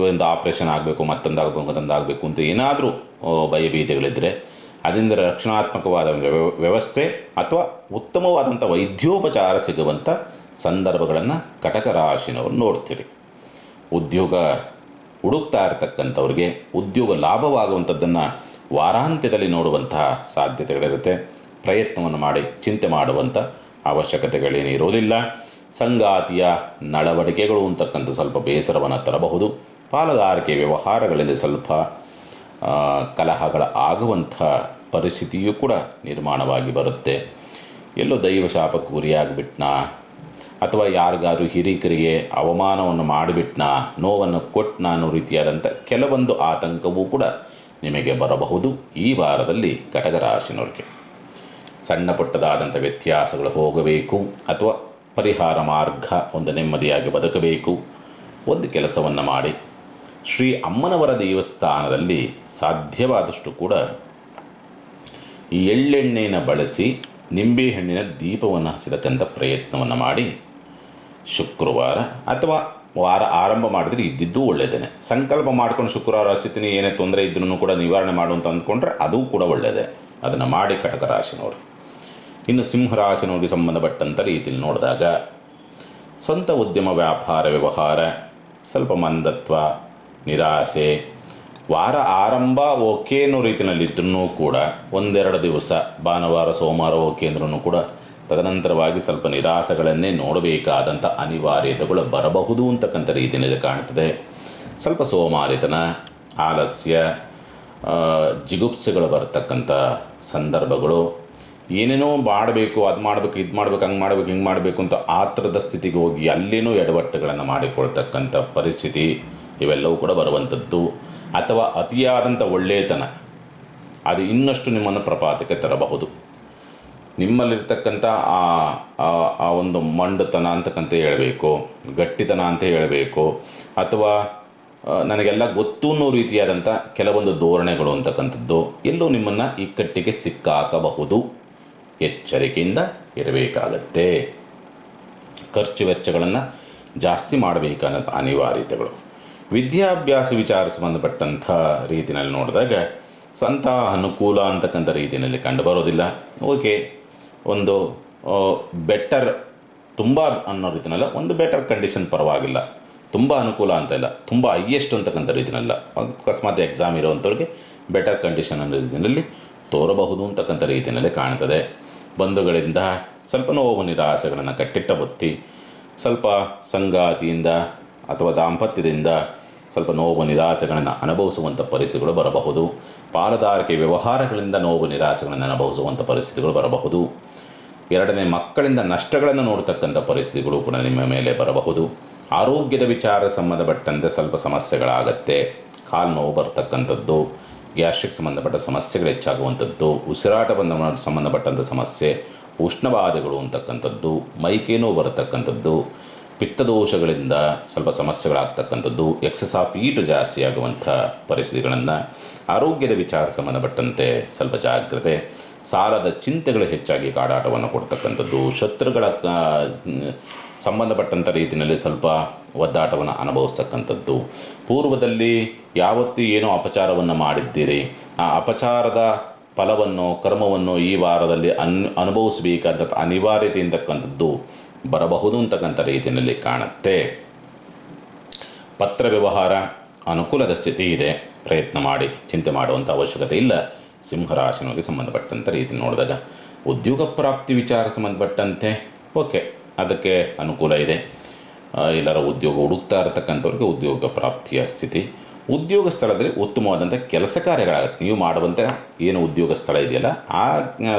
Speaker 1: ಒಂದು ಆಪ್ರೇಷನ್ ಆಗಬೇಕು, ಮತ್ತೊಂದಾಗಬೇಕು ಅಂತ ಏನಾದರೂ ಭಯಭೀತಿಗಳಿದ್ದರೆ ಅದರಿಂದ ರಕ್ಷಣಾತ್ಮಕವಾದ ವ್ಯವಸ್ಥೆ ಅಥವಾ ಉತ್ತಮವಾದಂಥ ವೈದ್ಯೋಪಚಾರ ಸಿಗುವಂಥ ಸಂದರ್ಭಗಳನ್ನು ಕಟಕ ರಾಶಿನವರು ನೋಡ್ತೀರಿ. ಉದ್ಯೋಗ ಹುಡುಕ್ತಾ ಇರತಕ್ಕಂಥವ್ರಿಗೆ ಉದ್ಯೋಗ ಲಾಭವಾಗುವಂಥದ್ದನ್ನು ವಾರಾಂತ್ಯದಲ್ಲಿ ನೋಡುವಂತಹ ಸಾಧ್ಯತೆಗಳಿರುತ್ತೆ. ಪ್ರಯತ್ನವನ್ನು ಮಾಡಿ ಚಿಂತೆ ಮಾಡುವಂಥ ಅವಶ್ಯಕತೆಗಳೇನಿರೋದಿಲ್ಲ. ಸಂಗಾತಿಯ ನಡವಳಿಕೆಗಳು ಅಂತಕ್ಕಂಥ ಸ್ವಲ್ಪ ಬೇಸರವನ್ನು ತರಬಹುದು. ಪಾಲುದಾರಿಕೆ ವ್ಯವಹಾರಗಳಲ್ಲಿ ಸ್ವಲ್ಪ ಕಲಹಗಳ ಆಗುವಂಥ ಪರಿಸ್ಥಿತಿಯೂ ಕೂಡ ನಿರ್ಮಾಣವಾಗಿ ಬರುತ್ತೆ. ಎಲ್ಲೋ ದೈವ ಶಾಪಕ್ಕೆ ಗುರಿಯಾಗಿಬಿಟ್ನಾ ಅಥವಾ ಯಾರಿಗಾದ್ರೂ ಹಿರಿಕರಿಗೆ ಅವಮಾನವನ್ನು ಮಾಡಿಬಿಟ್ನಾ, ನೋವನ್ನು ಕೊಟ್ಟನಾ ಅನ್ನೋ ರೀತಿಯಾದಂಥ ಕೆಲವೊಂದು ಆತಂಕವೂ ಕೂಡ ನಿಮಗೆ ಬರಬಹುದು ಈ ವಾರದಲ್ಲಿ ಕಟಕ ರಾಶಿನವ್ರಿಗೆ. ಸಣ್ಣ ಪುಟ್ಟದಾದಂಥ ವ್ಯತ್ಯಾಸಗಳು ಹೋಗಬೇಕು ಅಥವಾ ಪರಿಹಾರ ಮಾರ್ಗ ಒಂದು ನೆಮ್ಮದಿಯಾಗಿ ಬದುಕಬೇಕು, ಒಂದು ಕೆಲಸವನ್ನು ಮಾಡಿ ಶ್ರೀ ಅಮ್ಮನವರ ದೇವಸ್ಥಾನದಲ್ಲಿ ಸಾಧ್ಯವಾದಷ್ಟು ಕೂಡ ಈ ಎಳ್ಳೆಣ್ಣೆಯನ್ನು ಬಳಸಿ ನಿಂಬೆಹಣ್ಣಿನ ದೀಪವನ್ನು ಹಚ್ಚತಕ್ಕಂಥ ಪ್ರಯತ್ನವನ್ನು ಮಾಡಿ ಶುಕ್ರವಾರ ಅಥವಾ ವಾರ ಆರಂಭ ಮಾಡಿದ್ರೆ ಇದ್ದಿದ್ದು ಒಳ್ಳೆಯದೇ. ಸಂಕಲ್ಪ ಮಾಡ್ಕೊಂಡು ಶುಕ್ರವಾರ ಹಚ್ಚುತ್ತೀನಿ, ಏನೇ ತೊಂದರೆ ಇದ್ರೂ ಕೂಡ ನಿವಾರಣೆ ಮಾಡುವಂತ ಅಂದ್ಕೊಂಡ್ರೆ ಅದು ಕೂಡ ಒಳ್ಳೆಯದೇ. ಅದನ್ನು ಮಾಡಿ ಕಟಕ ರಾಶಿನವರು. ಇನ್ನು ಸಿಂಹರಾಶಿನವ್ರಿಗೆ ಸಂಬಂಧಪಟ್ಟಂಥ ರೀತಿಯಲ್ಲಿ ನೋಡಿದಾಗ ಸ್ವಂತ ಉದ್ಯಮ ವ್ಯಾಪಾರ ವ್ಯವಹಾರ ಸ್ವಲ್ಪ ಮಂದತ್ವ, ನಿರಾಸೆ, ವಾರ ಆರಂಭ ಓಕೆ ಅನ್ನೋ ರೀತಿಯಲ್ಲಿದ್ದರೂ ಕೂಡ ಒಂದೆರಡು ದಿವಸ ಭಾನುವಾರ ಸೋಮವಾರ ಓಕೆ ಅಂದ್ರೂ ಕೂಡ ತದನಂತರವಾಗಿ ಸ್ವಲ್ಪ ನಿರಾಸೆಗಳನ್ನೇ ನೋಡಬೇಕಾದಂಥ ಅನಿವಾರ್ಯತೆಗಳು ಬರಬಹುದು ಅಂತಕ್ಕಂಥ ರೀತಿಯಲ್ಲಿ ಕಾಣ್ತದೆ. ಸ್ವಲ್ಪ ಸೋಮಾರಿತನ, ಆಲಸ್ಯ, ಜಿಗುಪ್ಸೆಗಳು ಬರತಕ್ಕಂಥ ಸಂದರ್ಭಗಳು, ಏನೇನೋ ಮಾಡಬೇಕು, ಅದು ಮಾಡಬೇಕು, ಇದು ಮಾಡಬೇಕು, ಹಂಗೆ ಮಾಡಬೇಕು, ಹಿಂಗೆ ಮಾಡಬೇಕು ಅಂತ ಆ ಥರದ ಸ್ಥಿತಿಗೆ ಹೋಗಿ ಅಲ್ಲಿನೂ ಎಡವಟ್ಟುಗಳನ್ನು ಮಾಡಿಕೊಳ್ತಕ್ಕಂಥ ಪರಿಸ್ಥಿತಿ ಇವೆಲ್ಲವೂ ಕೂಡ ಬರುವಂಥದ್ದು. ಅಥವಾ ಅತಿಯಾದಂಥ ಒಳ್ಳೆಯತನ ಅದು ಇನ್ನಷ್ಟು ನಿಮ್ಮನ್ನು ಪ್ರಪಾತಕ್ಕೆ ತರಬಹುದು. ನಿಮ್ಮಲ್ಲಿರ್ತಕ್ಕಂಥ ಆ ಒಂದು ಮಂಡತನ ಅಂತಕ್ಕಂತ ಹೇಳಬೇಕು, ಗಟ್ಟಿತನ ಅಂತ ಹೇಳಬೇಕು, ಅಥವಾ ನನಗೆಲ್ಲ ಗೊತ್ತು ಅನ್ನೋ ರೀತಿಯಾದಂಥ ಕೆಲವೊಂದು ಧೋರಣೆಗಳು ಅಂತಕ್ಕಂಥದ್ದು ಎಲ್ಲೂ ನಿಮ್ಮನ್ನು ಇಕ್ಕಟ್ಟಿಗೆ ಸಿಕ್ಕಾಕಬಹುದು. ಎಚ್ಚರಿಕೆಯಿಂದ ಇರಬೇಕಾಗತ್ತೆ. ಖರ್ಚು ವೆಚ್ಚಗಳನ್ನು ಜಾಸ್ತಿ ಮಾಡಬೇಕಾದ ಅನಿವಾರ್ಯತೆಗಳು. ವಿದ್ಯಾಭ್ಯಾಸ ವಿಚಾರ ಸಂಬಂಧಪಟ್ಟಂಥ ರೀತಿಯಲ್ಲಿ ನೋಡಿದಾಗ ಸ್ವಂತ ಅನುಕೂಲ ಅಂತಕ್ಕಂಥ ರೀತಿಯಲ್ಲಿ ಕಂಡು ಬರೋದಿಲ್ಲ. ಓಕೆ, ಒಂದು ಬೆಟರ್ ತುಂಬ ಅನ್ನೋ ರೀತಿಯಲ್ಲ, ಒಂದು ಬೆಟರ್ ಕಂಡೀಷನ್ ಪರವಾಗಿಲ್ಲ, ತುಂಬ ಅನುಕೂಲ ಅಂತ ಇಲ್ಲ, ತುಂಬ ಹೈಯೆಸ್ಟ್ ಅಂತಕ್ಕಂಥ ರೀತಿಯಲ್ಲ. ಅಕಸ್ಮಾತ್ ಎಕ್ಸಾಮ್ ಇರೋವಂಥವ್ರಿಗೆ ಬೆಟರ್ ಕಂಡೀಷನ್ ಅನ್ನೋ ರೀತಿಯಲ್ಲಿ ತೋರಬಹುದು ಅಂತಕ್ಕಂಥ ರೀತಿಯಲ್ಲಿ ಕಾಣ್ತದೆ. ಬಂಧುಗಳಿಂದ ಸ್ವಲ್ಪ ನೋವು ನಿರಾಸೆಗಳನ್ನು ಕಟ್ಟಿಟ್ಟ ಬುತ್ತಿ, ಸ್ವಲ್ಪ ಸಂಗಾತಿಯಿಂದ ಅಥವಾ ದಾಂಪತ್ಯದಿಂದ ಸ್ವಲ್ಪ ನೋವು ನಿರಾಸೆಗಳನ್ನು ಅನುಭವಿಸುವಂಥ ಪರಿಸ್ಥಿತಿಗಳು ಬರಬಹುದು. ಪಾಲುದಾರಿಕೆ ವ್ಯವಹಾರಗಳಿಂದ ನೋವು ನಿರಾಸೆಗಳನ್ನು ಅನುಭವಿಸುವಂಥ ಪರಿಸ್ಥಿತಿಗಳು ಬರಬಹುದು. ಎರಡನೇ, ಮಕ್ಕಳಿಂದ ನಷ್ಟಗಳನ್ನು ನೋಡ್ತಕ್ಕಂಥ ಪರಿಸ್ಥಿತಿಗಳು ಕೂಡ ನಿಮ್ಮ ಮೇಲೆ ಬರಬಹುದು. ಆರೋಗ್ಯದ ವಿಚಾರ ಸಂಬಂಧಪಟ್ಟಂತೆ ಸ್ವಲ್ಪ ಸಮಸ್ಯೆಗಳಾಗತ್ತೆ. ಕಾಲು ನೋವು ಬರ್ತಕ್ಕಂಥದ್ದು, ಗ್ಯಾಸ್ಟ್ರಿಕ್ ಸಂಬಂಧಪಟ್ಟ ಸಮಸ್ಯೆಗಳು ಹೆಚ್ಚಾಗುವಂಥದ್ದು, ಉಸಿರಾಟ ಸಂಬಂಧಪಟ್ಟಂಥ ಸಮಸ್ಯೆ, ಉಷ್ಣಬಾಧೆಗಳು ಅಂತಕ್ಕಂಥದ್ದು, ಮೈಕೈ ನೋವು ಬರತಕ್ಕಂಥದ್ದು, ಪಿತ್ತದೋಷಗಳಿಂದ ಸ್ವಲ್ಪ ಸಮಸ್ಯೆಗಳಾಗ್ತಕ್ಕಂಥದ್ದು, ಎಕ್ಸಸ್ ಆಫ್ ಹೀಟ್ ಜಾಸ್ತಿ ಆಗುವಂಥ ಪರಿಸ್ಥಿತಿಗಳನ್ನು, ಆರೋಗ್ಯದ ವಿಚಾರ ಸಂಬಂಧಪಟ್ಟಂತೆ ಸ್ವಲ್ಪ ಜಾಗ್ರತೆ, ಸಾಲದ ಚಿಂತೆಗಳು ಹೆಚ್ಚಾಗಿ ಕಾಡಾಟವನ್ನು ಕೊಡ್ತಕ್ಕಂಥದ್ದು, ಶತ್ರುಗಳ ಸಂಬಂಧಪಟ್ಟಂಥ ರೀತಿಯಲ್ಲಿ ಸ್ವಲ್ಪ ಒದ್ದಾಟವನ್ನು ಅನುಭವಿಸ್ತಕ್ಕಂಥದ್ದು, ಪೂರ್ವದಲ್ಲಿ ಯಾವತ್ತೂ ಏನೋ ಅಪಚಾರವನ್ನು ಮಾಡಿದ್ದೀರಿ, ಆ ಅಪಚಾರದ ಫಲವನ್ನು ಕರ್ಮವನ್ನು ಈ ವಾರದಲ್ಲಿ ಅನುಭವಿಸಬೇಕಾದ ಅನಿವಾರ್ಯತೆ ಅಂತಕ್ಕಂಥದ್ದು ಬರಬಹುದು ಅಂತಕ್ಕಂಥ ರೀತಿಯಲ್ಲಿ ಕಾಣುತ್ತೆ. ಪತ್ರ ವ್ಯವಹಾರ ಅನುಕೂಲದ ಸ್ಥಿತಿ ಇದೆ, ಪ್ರಯತ್ನ ಮಾಡಿ, ಚಿಂತೆ ಮಾಡುವಂಥ ಅವಶ್ಯಕತೆ ಇಲ್ಲ. ಸಿಂಹರಾಶಿನವರಿಗೆ ಸಂಬಂಧಪಟ್ಟಂಥ ರೀತಿ ನೋಡಿದಾಗ ಉದ್ಯೋಗ ಪ್ರಾಪ್ತಿ ವಿಚಾರ ಸಂಬಂಧಪಟ್ಟಂತೆ ಓಕೆ, ಅದಕ್ಕೆ ಅನುಕೂಲ ಇದೆ. ಎಲ್ಲರ ಉದ್ಯೋಗ ಹುಡುಕ್ತಾ ಇರತಕ್ಕಂಥವ್ರಿಗೆ ಉದ್ಯೋಗ ಪ್ರಾಪ್ತಿಯ ಸ್ಥಿತಿ. ಉದ್ಯೋಗ ಸ್ಥಳದಲ್ಲಿ ಉತ್ತಮವಾದಂಥ ಕೆಲಸ ಕಾರ್ಯಗಳಾಗುತ್ತೆ. ನೀವು ಮಾಡುವಂಥ ಏನು ಉದ್ಯೋಗ ಸ್ಥಳ ಇದೆಯಲ್ಲ, ಆ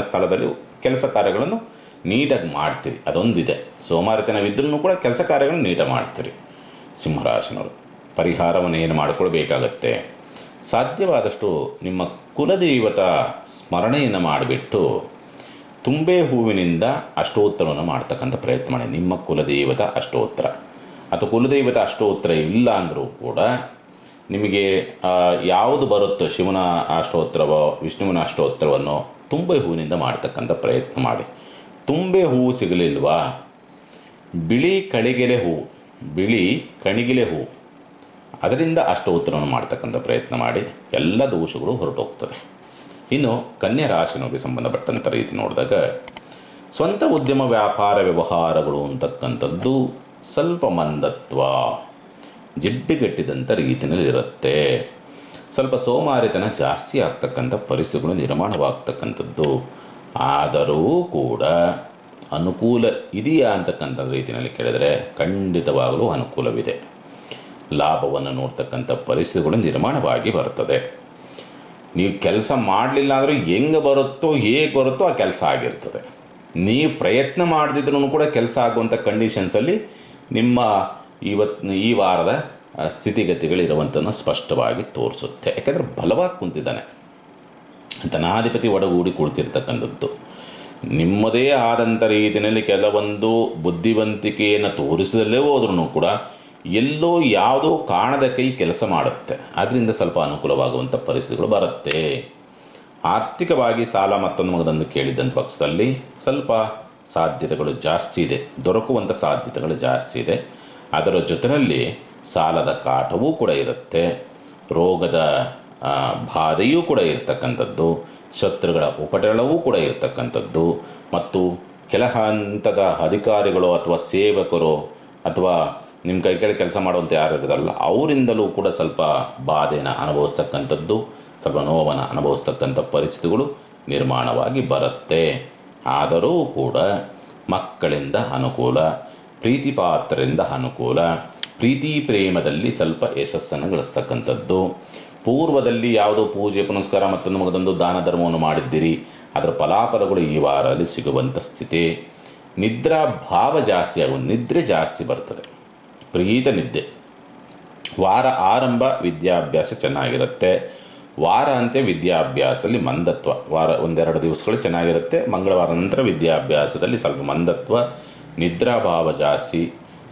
Speaker 1: ಸ್ಥಳದಲ್ಲಿ ಕೆಲಸ ಕಾರ್ಯಗಳನ್ನು ನೀಟಾಗಿ ಮಾಡ್ತೀರಿ, ಅದೊಂದಿದೆ. ಸೋಮಾರಿತನವಿದ್ರೂ ಕೂಡ ಕೆಲಸ ಕಾರ್ಯಗಳನ್ನು ನೀಟಾಗಿ ಮಾಡ್ತೀರಿ. ಸಿಂಹರಾಶಿನವರು ಪರಿಹಾರವನ್ನು ಏನು ಮಾಡಿಕೊಳ್ಬೇಕಾಗತ್ತೆ, ಸಾಧ್ಯವಾದಷ್ಟು ನಿಮ್ಮ ಕುಲದೇವತ ಸ್ಮರಣೆಯನ್ನು ಮಾಡಿಬಿಟ್ಟು ತುಂಬೆ ಹೂವಿನಿಂದ ಅಷ್ಟೋತ್ತರವನ್ನು ಮಾಡ್ತಕ್ಕಂಥ ಪ್ರಯತ್ನ ಮಾಡಿ. ನಿಮ್ಮ ಕುಲದೇವತ ಅಷ್ಟೋತ್ತರ ಅಥವಾ ಕುಲದೇವತ ಅಷ್ಟೋತ್ತರ ಇಲ್ಲ ಅಂದರೂ ಕೂಡ ನಿಮಗೆ ಯಾವುದು ಬರುತ್ತೋ, ಶಿವನ ಅಷ್ಟೋತ್ತರವೋ ವಿಷ್ಣುವಿನ ಅಷ್ಟೋತ್ತರವನ್ನು ತುಂಬೆ ಹೂವಿನಿಂದ ಮಾಡ್ತಕ್ಕಂಥ ಪ್ರಯತ್ನ ಮಾಡಿ. ತುಂಬೆ ಹೂವು ಸಿಗಲಿಲ್ವಾ, ಬಿಳಿ ಕಣಿಗೆಲೆ ಹೂವು, ಬಿಳಿ ಕಣಿಗಿಲೆ ಹೂವು, ಅದರಿಂದ ಅಷ್ಟೋತ್ತರವನ್ನು ಮಾಡ್ತಕ್ಕಂಥ ಪ್ರಯತ್ನ ಮಾಡಿ. ಎಲ್ಲ ದೋಷಗಳು ಹೊರಟೋಗ್ತದೆ. ಇನ್ನು ಕನ್ಯಾ ರಾಶಿನವರಿಗೆ ಸಂಬಂಧಪಟ್ಟಂಥ ರೀತಿ ನೋಡಿದಾಗ ಸ್ವಂತ ಉದ್ಯಮ ವ್ಯಾಪಾರ ವ್ಯವಹಾರಗಳು ಅಂತಕ್ಕಂಥದ್ದು ಸ್ವಲ್ಪ ಮಂದತ್ವ, ಜಿಡ್ಡುಗಟ್ಟಿದಂಥ ರೀತಿಯಲ್ಲಿ ಇರುತ್ತೆ. ಸ್ವಲ್ಪ ಸೋಮಾರಿತನ ಜಾಸ್ತಿ ಆಗ್ತಕ್ಕಂಥ ಪರಿಸ್ಥಿತಿಗಳು ನಿರ್ಮಾಣವಾಗ್ತಕ್ಕಂಥದ್ದು. ಆದರೂ ಕೂಡ ಅನುಕೂಲ ಇದೆಯಾ ಅಂತಕ್ಕಂಥ ರೀತಿಯಲ್ಲಿ ಕೇಳಿದರೆ ಖಂಡಿತವಾಗಲೂ ಅನುಕೂಲವಿದೆ. ಲಾಭವನ್ನು ನೋಡ್ತಕ್ಕಂಥ ಪರಿಸ್ಥಿತಿಗಳು ನಿರ್ಮಾಣವಾಗಿ ಬರ್ತದೆ. ನೀವು ಕೆಲಸ ಮಾಡಲಿಲ್ಲ ಅಂದರೆ ಹೆಂಗೆ ಬರುತ್ತೋ ಹೇಗೆ ಬರುತ್ತೋ ಆ ಕೆಲಸ ಆಗಿರ್ತದೆ. ನೀವು ಪ್ರಯತ್ನ ಮಾಡದಿದ್ರೂ ಕೂಡ ಕೆಲಸ ಆಗುವಂಥ ಕಂಡೀಷನ್ಸಲ್ಲಿ ನಿಮ್ಮ ಈ ವಾರದ ಸ್ಥಿತಿಗತಿಗಳಿರುವಂಥನ್ನು ಸ್ಪಷ್ಟವಾಗಿ ತೋರಿಸುತ್ತೆ. ಯಾಕೆಂದರೆ ಬಲವಾಗಿ ಕುಂತಿದ್ದಾನೆ, ಧನಾಧಿಪತಿ ಒಡಗೂಡಿ ಕುಳಿತಿರ್ತಕ್ಕಂಥದ್ದು. ನಿಮ್ಮದೇ ಆದಂಥ ರೀತಿಯಲ್ಲಿ ಕೆಲವೊಂದು ಬುದ್ಧಿವಂತಿಕೆಯನ್ನು ತೋರಿಸದಲ್ಲೇ ಹೋದ್ರೂ ಕೂಡ ಎಲ್ಲೋ ಯಾವುದೋ ಕಾಣದ ಕೈ ಕೆಲಸ ಮಾಡುತ್ತೆ. ಅದರಿಂದ ಸ್ವಲ್ಪ ಅನುಕೂಲವಾಗುವಂಥ ಪರಿಸ್ಥಿತಿಗಳು ಬರುತ್ತೆ. ಆರ್ಥಿಕವಾಗಿ ಸಾಲ ಮತ್ತೊಂದು ಕೇಳಿದಂಥ ಪಕ್ಷದಲ್ಲಿ ಸ್ವಲ್ಪ ಸಾಧ್ಯತೆಗಳು ಜಾಸ್ತಿ ಇದೆ, ದೊರಕುವಂಥ ಸಾಧ್ಯತೆಗಳು ಜಾಸ್ತಿ ಇದೆ. ಅದರ ಜೊತೆಯಲ್ಲಿ ಸಾಲದ ಕಾಟವೂ ಕೂಡ ಇರುತ್ತೆ, ರೋಗದ ಬಾಧೆಯೂ ಕೂಡ ಇರತಕ್ಕಂಥದ್ದು, ಶತ್ರುಗಳ ಉಪಟಳವೂ ಕೂಡ ಇರತಕ್ಕಂಥದ್ದು, ಮತ್ತು ಕೆಲ ಹಂತದ ಅಧಿಕಾರಿಗಳು ಅಥವಾ ಸೇವಕರು ಅಥವಾ ನಿಮ್ಮ ಕೈ ಕೆಳಗೆ ಕೆಲಸ ಮಾಡುವಂಥ ಯಾರು ಇರೋದಲ್ಲ ಅವರಿಂದಲೂ ಕೂಡ ಸ್ವಲ್ಪ ಬಾಧೆಯನ್ನು ಅನುಭವಿಸ್ತಕ್ಕಂಥದ್ದು, ಸ್ವಲ್ಪ ನೋವನ್ನು ಅನುಭವಿಸ್ತಕ್ಕಂಥ ಪರಿಸ್ಥಿತಿಗಳು ನಿರ್ಮಾಣವಾಗಿ ಬರುತ್ತೆ. ಆದರೂ ಕೂಡ ಮಕ್ಕಳಿಂದ ಅನುಕೂಲ, ಪ್ರೀತಿ ಪಾತ್ರರಿಂದ ಅನುಕೂಲ, ಪ್ರೀತಿ ಪ್ರೇಮದಲ್ಲಿ ಸ್ವಲ್ಪ ಯಶಸ್ಸನ್ನು ಗಳಿಸ್ತಕ್ಕಂಥದ್ದು. ಪೂರ್ವದಲ್ಲಿ ಯಾವುದೋ ಪೂಜೆ ಪುನಸ್ಕಾರ ಮತ್ತೊಂದು ದಾನ ಧರ್ಮವನ್ನು ಮಾಡಿದ್ದೀರಿ, ಅದರ ಫಲಾಫಲಗಳು ಈ ವಾರದಲ್ಲಿ ಸಿಗುವಂಥ ಸ್ಥಿತಿ. ನಿದ್ರಾ ಭಾವ ಜಾಸ್ತಿ ಆಗುವ, ನಿದ್ರೆ ಜಾಸ್ತಿ ಬರ್ತದೆ, ಪ್ರೀತ ನಿದ್ದೆ ವಾರ ಆರಂಭ ವಿದ್ಯಾಭ್ಯಾಸ ಚೆನ್ನಾಗಿರುತ್ತೆ, ವಾರ ಅಂತ್ಯ ವಿದ್ಯಾಭ್ಯಾಸದಲ್ಲಿ ಮಂದತ್ವ, ವಾರ ಒಂದೆರಡು ದಿವಸಗಳು ಚೆನ್ನಾಗಿರುತ್ತೆ, ಮಂಗಳವಾರ ನಂತರ ವಿದ್ಯಾಭ್ಯಾಸದಲ್ಲಿ ಸ್ವಲ್ಪ ಮಂದತ್ವ, ನಿದ್ರಾಭಾವ ಜಾಸ್ತಿ,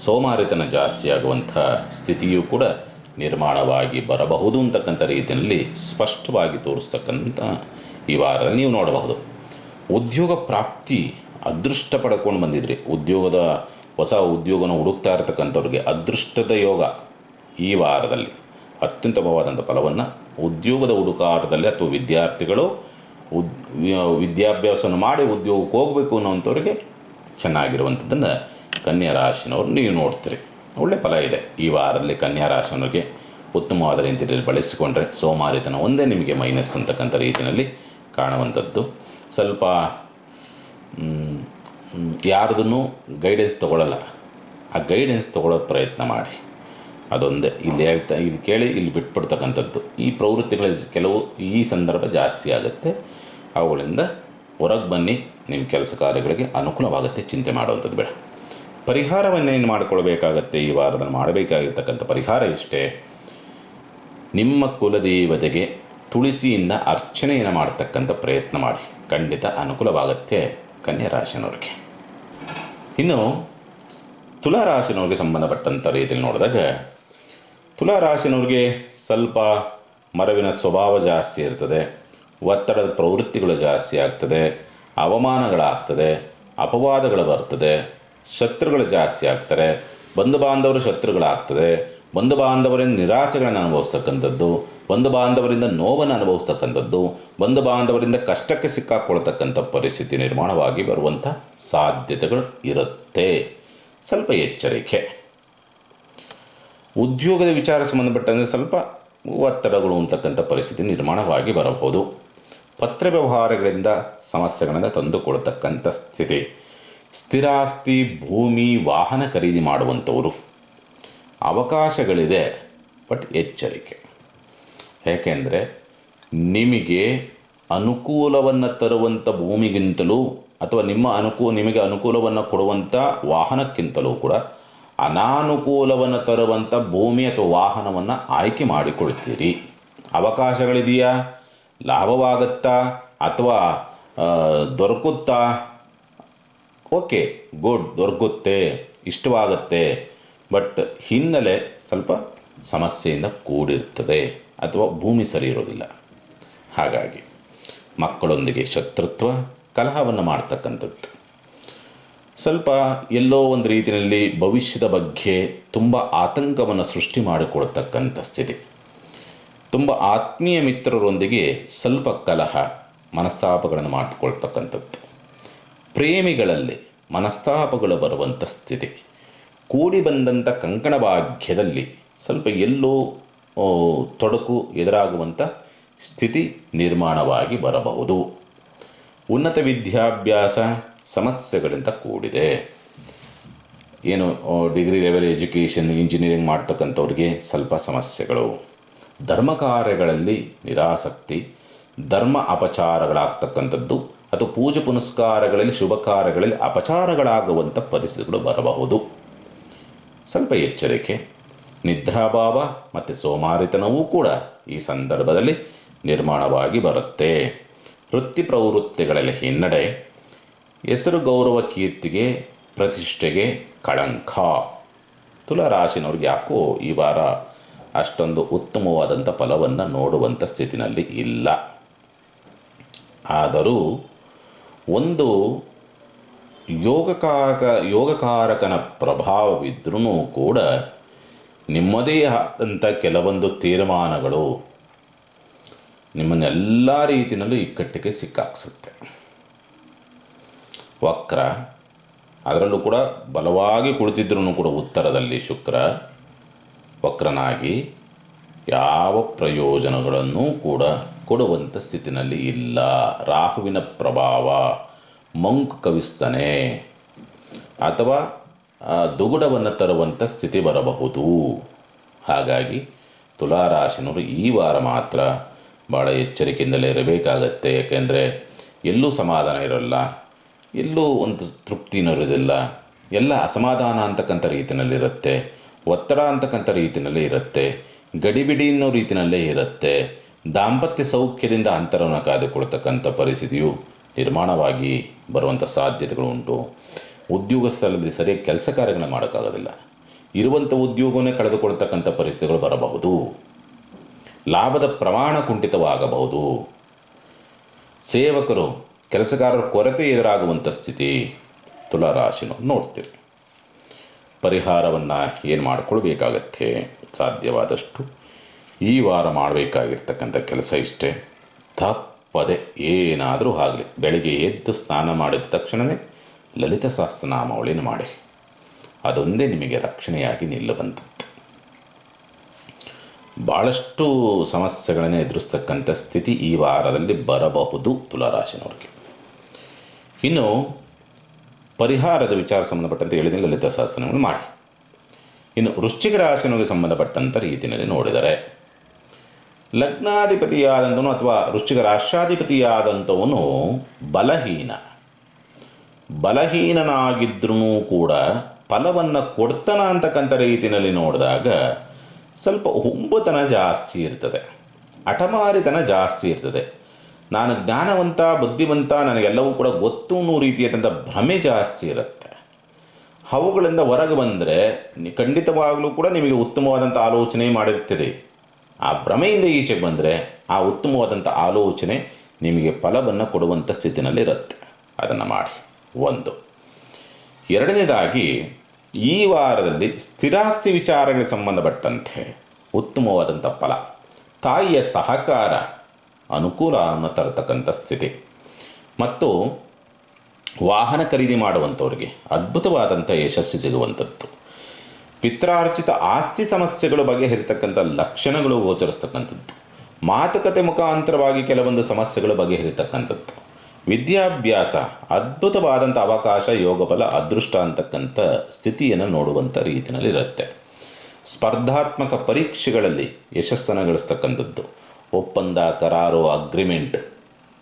Speaker 1: ಸೋಮಾರಿತನ ಜಾಸ್ತಿ ಆಗುವಂಥ ಸ್ಥಿತಿಯೂ ಕೂಡ ನಿರ್ಮಾಣವಾಗಿ ಬರಬಹುದು ಅಂತಕ್ಕಂಥ ರೀತಿಯಲ್ಲಿ ಸ್ಪಷ್ಟವಾಗಿ ತೋರಿಸ್ತಕ್ಕಂಥ ಈ ವಾರದಲ್ಲಿ ನೀವು ನೋಡಬಹುದು. ಉದ್ಯೋಗ ಪ್ರಾಪ್ತಿ, ಅದೃಷ್ಟ ಪಡ್ಕೊಂಡು ಬಂದಿದ್ರಿ, ಹೊಸ ಉದ್ಯೋಗನ ಹುಡುಕ್ತಾ ಇರತಕ್ಕಂಥವ್ರಿಗೆ ಅದೃಷ್ಟದ ಯೋಗ ಈ ವಾರದಲ್ಲಿ ಅತ್ಯುತ್ತಮವಾದಂಥ ಫಲವನ್ನು ಉದ್ಯೋಗದ ಹುಡುಕಾಟದಲ್ಲಿ ಅಥವಾ ವಿದ್ಯಾರ್ಥಿಗಳು ವಿದ್ಯಾಭ್ಯಾಸವನ್ನು ಮಾಡಿ ಉದ್ಯೋಗಕ್ಕೆ ಹೋಗಬೇಕು ಅನ್ನೋವಂಥವ್ರಿಗೆ ಚೆನ್ನಾಗಿರುವಂಥದ್ದನ್ನು ಕನ್ಯಾ ರಾಶಿನವ್ರು ನೀವು ನೋಡ್ತೀರಿ. ಒಳ್ಳೆಯ ಫಲ ಇದೆ ಈ ವಾರದಲ್ಲಿ. ಕನ್ಯಾ ರಾಶಿನವ್ರಿಗೆ ಉತ್ತಮವಾದ ರೀತಿಯಲ್ಲಿ ಬಳಸಿಕೊಂಡ್ರೆ ಸೋಮಾರಿತನ ಒಂದೇ ನಿಮಗೆ ಮೈನಸ್ ಅಂತಕ್ಕಂಥ ರೀತಿಯಲ್ಲಿ ಕಾಣುವಂಥದ್ದು. ಸ್ವಲ್ಪ ಯಾರ್ದೂ ಗೈಡೆನ್ಸ್ ತೊಗೊಳ್ಳಲ್ಲ, ಆ ಗೈಡೆನ್ಸ್ ತೊಗೊಳ್ಳೋ ಪ್ರಯತ್ನ ಮಾಡಿ, ಅದೊಂದೇ ಇಲ್ಲಿ ಕೇಳಿ ಇಲ್ಲಿ ಬಿಟ್ಬಿಡ್ತಕ್ಕಂಥದ್ದು. ಈ ಪ್ರವೃತ್ತಿಗಳ ಕೆಲವು ಈ ಸಂದರ್ಭ ಜಾಸ್ತಿ ಆಗುತ್ತೆ, ಅವುಗಳಿಂದ ಹೊರಗೆ ಬನ್ನಿ, ನಿಮ್ಮ ಕೆಲಸ ಕಾರ್ಯಗಳಿಗೆ ಅನುಕೂಲವಾಗುತ್ತೆ, ಚಿಂತೆ ಮಾಡುವಂಥದ್ದು ಬೇಡ. ಪರಿಹಾರವನ್ನೇನು ಮಾಡಿಕೊಳ್ಬೇಕಾಗತ್ತೆ ಈ ವಾರದಲ್ಲಿ? ಮಾಡಬೇಕಾಗಿರ್ತಕ್ಕಂಥ ಪರಿಹಾರ ಇಷ್ಟೇ, ನಿಮ್ಮ ಕುಲದೇವತೆಗೆ ತುಳಸಿಯಿಂದ ಅರ್ಚನೆಯನ್ನು ಮಾಡ್ತಕ್ಕಂಥ ಪ್ರಯತ್ನ ಮಾಡಿ, ಖಂಡಿತ ಅನುಕೂಲವಾಗುತ್ತೆ ಕನ್ಯಾ ರಾಶಿನವ್ರಿಗೆ. ಇನ್ನು ತುಲಾ ರಾಶಿನವ್ರಿಗೆ ಸಂಬಂಧಪಟ್ಟಂಥ ರೀತಿಯಲ್ಲಿ ನೋಡಿದಾಗ, ತುಲಾ ರಾಶಿನವ್ರಿಗೆ ಸ್ವಲ್ಪ ಮರವಿನ ಸ್ವಭಾವ ಜಾಸ್ತಿ ಇರ್ತದೆ, ಒತ್ತಡದ ಪ್ರವೃತ್ತಿಗಳು ಜಾಸ್ತಿ ಆಗ್ತದೆ, ಅವಮಾನಗಳಾಗ್ತದೆ, ಅಪವಾದಗಳು ಬರ್ತದೆ, ಶತ್ರುಗಳು ಜಾಸ್ತಿ ಆಗ್ತಾರೆ, ಬಂಧು ಬಾಂಧವರು ಶತ್ರುಗಳಾಗ್ತದೆ, ಬಂಧು ಬಾಂಧವರಿಂದ ನಿರಾಸೆಗಳನ್ನು ಅನುಭವಿಸ್ತಕ್ಕಂಥದ್ದು, ಬಂಧು ಬಾಂಧವರಿಂದ ನೋವನ್ನು ಅನುಭವಿಸ್ತಕ್ಕಂಥದ್ದು, ಬಂಧು ಬಾಂಧವರಿಂದ ಕಷ್ಟಕ್ಕೆ ಸಿಕ್ಕಾಕೊಳ್ತಕ್ಕಂಥ ಪರಿಸ್ಥಿತಿ ನಿರ್ಮಾಣವಾಗಿ ಬರುವಂಥ ಸಾಧ್ಯತೆಗಳು ಇರುತ್ತೆ. ಸ್ವಲ್ಪ ಎಚ್ಚರಿಕೆ. ಉದ್ಯೋಗದ ವಿಚಾರ ಸಂಬಂಧಪಟ್ಟಂತೆ ಸ್ವಲ್ಪ ಒತ್ತಡಗಳು ಅಂತಕ್ಕಂಥ ಪರಿಸ್ಥಿತಿ ನಿರ್ಮಾಣವಾಗಿ ಬರಬಹುದು. ಪತ್ರ ವ್ಯವಹಾರಗಳಿಂದ ಸಮಸ್ಯೆಗಳನ್ನು ತಂದುಕೊಳ್ತಕ್ಕಂಥ ಸ್ಥಿತಿ. ಸ್ಥಿರಾಸ್ತಿ, ಭೂಮಿ, ವಾಹನ ಖರೀದಿ ಮಾಡುವಂಥವರು ಅವಕಾಶಗಳಿದೆ, ಬಟ್ ಎಚ್ಚರಿಕೆ. ಏಕೆಂದರೆ ನಿಮಗೆ ಅನುಕೂಲವನ್ನು ತರುವಂಥ ಭೂಮಿಗಿಂತಲೂ ಅಥವಾ ನಿಮಗೆ ಅನುಕೂಲವನ್ನು ಕೊಡುವಂಥ ವಾಹನಕ್ಕಿಂತಲೂ ಕೂಡ ಅನಾನುಕೂಲವನ್ನು ತರುವಂಥ ಭೂಮಿ ಅಥವಾ ವಾಹನವನ್ನು ಆಯ್ಕೆ ಮಾಡಿಕೊಳ್ತೀರಿ. ಅವಕಾಶಗಳಿದೆಯಾ, ಲಾಭವಾಗುತ್ತಾ ಅಥವಾ ದೊರಕುತ್ತಾ? ಓಕೆ, ಗುಡ್, ದೊರಕುತ್ತೆ, ಇಷ್ಟವಾಗುತ್ತೆ, ಬಟ್ ಹಿನ್ನೆಲೆ ಸ್ವಲ್ಪ ಸಮಸ್ಯೆಯಿಂದ ಕೂಡಿರ್ತದೆ ಅಥವಾ ಭೂಮಿ ಸರಿ ಇರೋದಿಲ್ಲ. ಹಾಗಾಗಿ ಮಕ್ಕಳೊಂದಿಗೆ ಶತ್ರುತ್ವ, ಕಲಹವನ್ನು ಮಾಡ್ತಕ್ಕಂಥದ್ದು, ಸ್ವಲ್ಪ ಎಲ್ಲೋ ಒಂದು ರೀತಿಯಲ್ಲಿ ಭವಿಷ್ಯದ ಬಗ್ಗೆ ತುಂಬ ಆತಂಕವನ್ನು ಸೃಷ್ಟಿ ಮಾಡಿಕೊಳ್ತಕ್ಕಂಥ ಸ್ಥಿತಿ. ತುಂಬ ಆತ್ಮೀಯ ಮಿತ್ರರೊಂದಿಗೆ ಸ್ವಲ್ಪ ಕಲಹ, ಮನಸ್ತಾಪಗಳನ್ನು ಮಾಡಿಕೊಳ್ತಕ್ಕಂಥದ್ದು. ಪ್ರೇಮಿಗಳಲ್ಲಿ ಮನಸ್ತಾಪಗಳು ಬರುವಂಥ ಸ್ಥಿತಿ. ಕೂಡಿ ಬಂದಂಥ ಕಂಕಣ ಭಾಗ್ಯದಲ್ಲಿ ಸ್ವಲ್ಪ ಎಲ್ಲೋ ತೊಡಕು ಎದುರಾಗುವಂಥ ಸ್ಥಿತಿ ನಿರ್ಮಾಣವಾಗಿ ಬರಬಹುದು. ಉನ್ನತ ವಿದ್ಯಾಭ್ಯಾಸ ಸಮಸ್ಯೆಗಳಿಂದ ಕೂಡಿದೆ. ಏನು ಡಿಗ್ರಿ ಲೆವೆಲ್ ಎಜುಕೇಷನ್, ಇಂಜಿನಿಯರಿಂಗ್ ಮಾಡ್ತಕ್ಕಂಥವ್ರಿಗೆ ಸ್ವಲ್ಪ ಸಮಸ್ಯೆಗಳು. ಧರ್ಮ ಕಾರ್ಯಗಳಲ್ಲಿ ನಿರಾಸಕ್ತಿ, ಧರ್ಮ ಅಪಚಾರಗಳಾಗ್ತಕ್ಕಂಥದ್ದು ಅಥವಾ ಪೂಜೆ ಪುನಸ್ಕಾರಗಳಲ್ಲಿ, ಶುಭ ಕಾರ್ಯಗಳಲ್ಲಿ ಅಪಚಾರಗಳಾಗುವಂಥ ಪರಿಸ್ಥಿತಿಗಳು ಬರಬಹುದು. ಸ್ವಲ್ಪ ಎಚ್ಚರಿಕೆ. ನಿದ್ರಾಭಾವ ಮತ್ತು ಸೋಮಾರಿತನವೂ ಕೂಡ ಈ ಸಂದರ್ಭದಲ್ಲಿ ನಿರ್ಮಾಣವಾಗಿ ಬರುತ್ತೆ. ವೃತ್ತಿ ಪ್ರವೃತ್ತಿಗಳಲ್ಲಿ ಹಿನ್ನಡೆ, ಹೆಸರು ಗೌರವ ಕೀರ್ತಿಗೆ ಪ್ರತಿಷ್ಠೆಗೆ ಕಳಂಕ. ತುಲಾ ರಾಶಿನವ್ರಿಗೆ ಯಾಕೋ ಈ ವಾರ ಅಷ್ಟೊಂದು ಉತ್ತಮವಾದಂಥ ಫಲವನ್ನು ನೋಡುವಂಥ ಸ್ಥಿತಿನಲ್ಲಿ ಇಲ್ಲ. ಆದರೂ ಒಂದು ಯೋಗಕಾರಕನ ಪ್ರಭಾವವಿದ್ರೂ ಕೂಡ ನಿಮ್ಮದೇ ಆದಂಥ ಕೆಲವೊಂದು ತೀರ್ಮಾನಗಳು ನಿಮ್ಮನ್ನೆಲ್ಲ ರೀತಿಯಲ್ಲೂ ಇಕ್ಕಟ್ಟಿಗೆ ಸಿಕ್ಕಾಕ್ಸುತ್ತೆ. ವಕ್ರ, ಅದರಲ್ಲೂ ಕೂಡ ಬಲವಾಗಿ ಕುಳಿತಿದ್ರೂ ಕೂಡ ಉತ್ತರದಲ್ಲಿ ಶುಕ್ರ ವಕ್ರನಾಗಿ ಯಾವ ಪ್ರಯೋಜನಗಳನ್ನು ಕೂಡ ಕೊಡುವಂಥ ಸ್ಥಿತಿನಲ್ಲಿ ಇಲ್ಲ. ರಾಹುವಿನ ಪ್ರಭಾವ, ಮಂಕು ಕವಿಸ್ತಾನೆ ಅಥವಾ ದುಗುಡವನ್ನು ತರುವಂಥ ಸ್ಥಿತಿ ಬರಬಹುದು. ಹಾಗಾಗಿ ತುಲಾರಾಶಿನವರು ಈ ವಾರ ಮಾತ್ರ ಭಾಳ ಎಚ್ಚರಿಕೆಯಿಂದಲೇ ಇರಬೇಕಾಗತ್ತೆ. ಯಾಕೆಂದರೆ ಎಲ್ಲೂ ಸಮಾಧಾನ ಇರೋಲ್ಲ, ಎಲ್ಲೂ ಒಂದು ತೃಪ್ತಿನೂ ಇರೋದಿಲ್ಲ, ಎಲ್ಲ ಅಸಮಾಧಾನ ಅಂತಕ್ಕಂಥ ರೀತಿಯಲ್ಲಿರುತ್ತೆ. ಒತ್ತಡ ಅಂತಕ್ಕಂಥ ರೀತಿಯಲ್ಲಿ ಇರುತ್ತೆ, ಗಡಿಬಿಡಿ ಅನ್ನೋ ರೀತಿಯಲ್ಲೇ ಇರುತ್ತೆ. ದಾಂಪತ್ಯ ಸೌಖ್ಯದಿಂದ ಅಂತರವನ್ನು ಕಾಯ್ದುಕೊಳ್ತಕ್ಕಂಥ ಪರಿಸ್ಥಿತಿಯು ನಿರ್ಮಾಣವಾಗಿ ಬರುವಂಥ ಸಾಧ್ಯತೆಗಳು ಉಂಟು. ಉದ್ಯೋಗ ಸ್ಥಳದಲ್ಲಿ ಸರಿಯಾಗಿ ಕೆಲಸ ಕಾರ್ಯಗಳನ್ನ ಮಾಡೋಕ್ಕಾಗೋದಿಲ್ಲ. ಇರುವಂಥ ಉದ್ಯೋಗವನ್ನೇ ಕಳೆದುಕೊಳ್ತಕ್ಕಂಥ ಪರಿಸ್ಥಿತಿಗಳು ಬರಬಹುದು. ಲಾಭದ ಪ್ರಮಾಣ ಕುಂಠಿತವಾಗಬಹುದು. ಸೇವಕರು ಕೆಲಸಗಾರರ ಕೊರತೆ ಎದುರಾಗುವಂಥ ಸ್ಥಿತಿ ತುಲಾರಾಶಿನ ನೋಡ್ತೀರಿ. ಪರಿಹಾರವನ್ನು ಏನು ಮಾಡಿಕೊಳ್ಬೇಕಾಗತ್ತೆ? ಸಾಧ್ಯವಾದಷ್ಟು ಈ ವಾರ ಮಾಡಬೇಕಾಗಿರ್ತಕ್ಕಂಥ ಕೆಲಸ ಇಷ್ಟೇ. ತಪ್ಪದೆ ಏನಾದರೂ ಆಗಲಿ, ಬೆಳಗ್ಗೆ ಎದ್ದು ಸ್ನಾನ ಮಾಡಿದ ತಕ್ಷಣವೇ ಲಲಿತ ಸಹಸ್ರನಾಮಾವಳಿನ ಮಾಡಿ. ಅದೊಂದೇ ನಿಮಗೆ ರಕ್ಷಣೆಯಾಗಿ ನಿಲ್ಲುವಂಥದ್ದು. ಭಾಳಷ್ಟು ಸಮಸ್ಯೆಗಳನ್ನು ಎದುರಿಸ್ತಕ್ಕಂಥ ಸ್ಥಿತಿ ಈ ವಾರದಲ್ಲಿ ಬರಬಹುದು ತುಲಾರಾಶಿನವ್ರಿಗೆ. ಇನ್ನು ಪರಿಹಾರದ ವಿಚಾರ ಸಂಬಂಧಪಟ್ಟಂತೆ ಹೇಳಿದರೆ ಲಲಿತ ಸಹಸ್ರನಾಮವನ್ನು ಮಾಡಿ. ಇನ್ನು ವೃಶ್ಚಿಕ ರಾಶಿನವರಿಗೆ ಸಂಬಂಧಪಟ್ಟಂಥ ರೀತಿಯಲ್ಲಿ ನೋಡಿದರೆ, ಲಗ್ನಾಧಿಪತಿಯಾದಂಥವನು ಅಥವಾ ವೃಶ್ಚಿಕ ರಾಷ್ಟ್ರಾಧಿಪತಿಯಾದಂಥವನು ಬಲಹೀನನಾಗಿದ್ರೂ ಕೂಡ ಫಲವನ್ನು ಕೊಡ್ತಾನ ಅಂತಕ್ಕಂಥ ರೀತಿಯಲ್ಲಿ ನೋಡಿದಾಗ ಸ್ವಲ್ಪ ಹುಂಬತನ ಜಾಸ್ತಿ ಇರ್ತದೆ, ಹಠಮಾರಿತನ ಜಾಸ್ತಿ ಇರ್ತದೆ. ನಾನು ಜ್ಞಾನವಂತ, ಬುದ್ಧಿವಂತ, ನನಗೆಲ್ಲವೂ ಕೂಡ ಗೊತ್ತು ಅನ್ನೋ ರೀತಿಯಾದಂಥ ಭ್ರಮೆ ಜಾಸ್ತಿ ಇರುತ್ತೆ. ಅವುಗಳಿಂದ ಹೊರಗೆ ಬಂದರೆ ಖಂಡಿತವಾಗಲೂ ಕೂಡ ನಿಮಗೆ ಉತ್ತಮವಾದಂಥ ಆಲೋಚನೆ ಮಾಡಿರ್ತೀರಿ. ಆ ಭ್ರಮೆಯಿಂದ ಈಚೆಗೆ ಬಂದರೆ ಆ ಉತ್ತಮವಾದಂಥ ಆಲೋಚನೆ ನಿಮಗೆ ಫಲವನ್ನು ಕೊಡುವಂಥ ಸ್ಥಿತಿನಲ್ಲಿರುತ್ತೆ. ಅದನ್ನು ಮಾಡಿ. ಒಂದು. ಎರಡನೇದಾಗಿ, ಈ ವಾರದಲ್ಲಿ ಸ್ಥಿರಾಸ್ತಿ ವಿಚಾರಗಳಿಗೆ ಸಂಬಂಧಪಟ್ಟಂತೆ ಉತ್ತಮವಾದಂಥ ಫಲ, ತಾಯಿಯ ಸಹಕಾರ ಅನುಕೂಲವನ್ನು ತರತಕ್ಕಂಥ ಸ್ಥಿತಿ ಮತ್ತು ವಾಹನ ಖರೀದಿ ಮಾಡುವಂಥವ್ರಿಗೆ ಅದ್ಭುತವಾದಂಥ ಯಶಸ್ಸು ಸಿಗುವಂಥದ್ದು. ಪಿತ್ರಾರ್ಜಿತ ಆಸ್ತಿ ಸಮಸ್ಯೆಗಳು ಬಗೆಹರಿತಕ್ಕಂಥ ಲಕ್ಷಣಗಳು ಗೋಚರಿಸ್ತಕ್ಕಂಥದ್ದು. ಮಾತುಕತೆ ಮುಖಾಂತರವಾಗಿ ಕೆಲವೊಂದು ಸಮಸ್ಯೆಗಳು ಬಗೆಹರಿತಕ್ಕಂಥದ್ದು. ವಿದ್ಯಾಭ್ಯಾಸ ಅದ್ಭುತವಾದಂಥ ಅವಕಾಶ, ಯೋಗಬಲ, ಅದೃಷ್ಟ ಅಂತಕ್ಕಂಥ ಸ್ಥಿತಿಯನ್ನು ನೋಡುವಂಥ ರೀತಿಯಲ್ಲಿರುತ್ತೆ. ಸ್ಪರ್ಧಾತ್ಮಕ ಪರೀಕ್ಷೆಗಳಲ್ಲಿ ಯಶಸ್ಸನ್ನು ಗಳಿಸ್ತಕ್ಕಂಥದ್ದು. ಒಪ್ಪಂದ, ಕರಾರು, ಅಗ್ರಿಮೆಂಟ್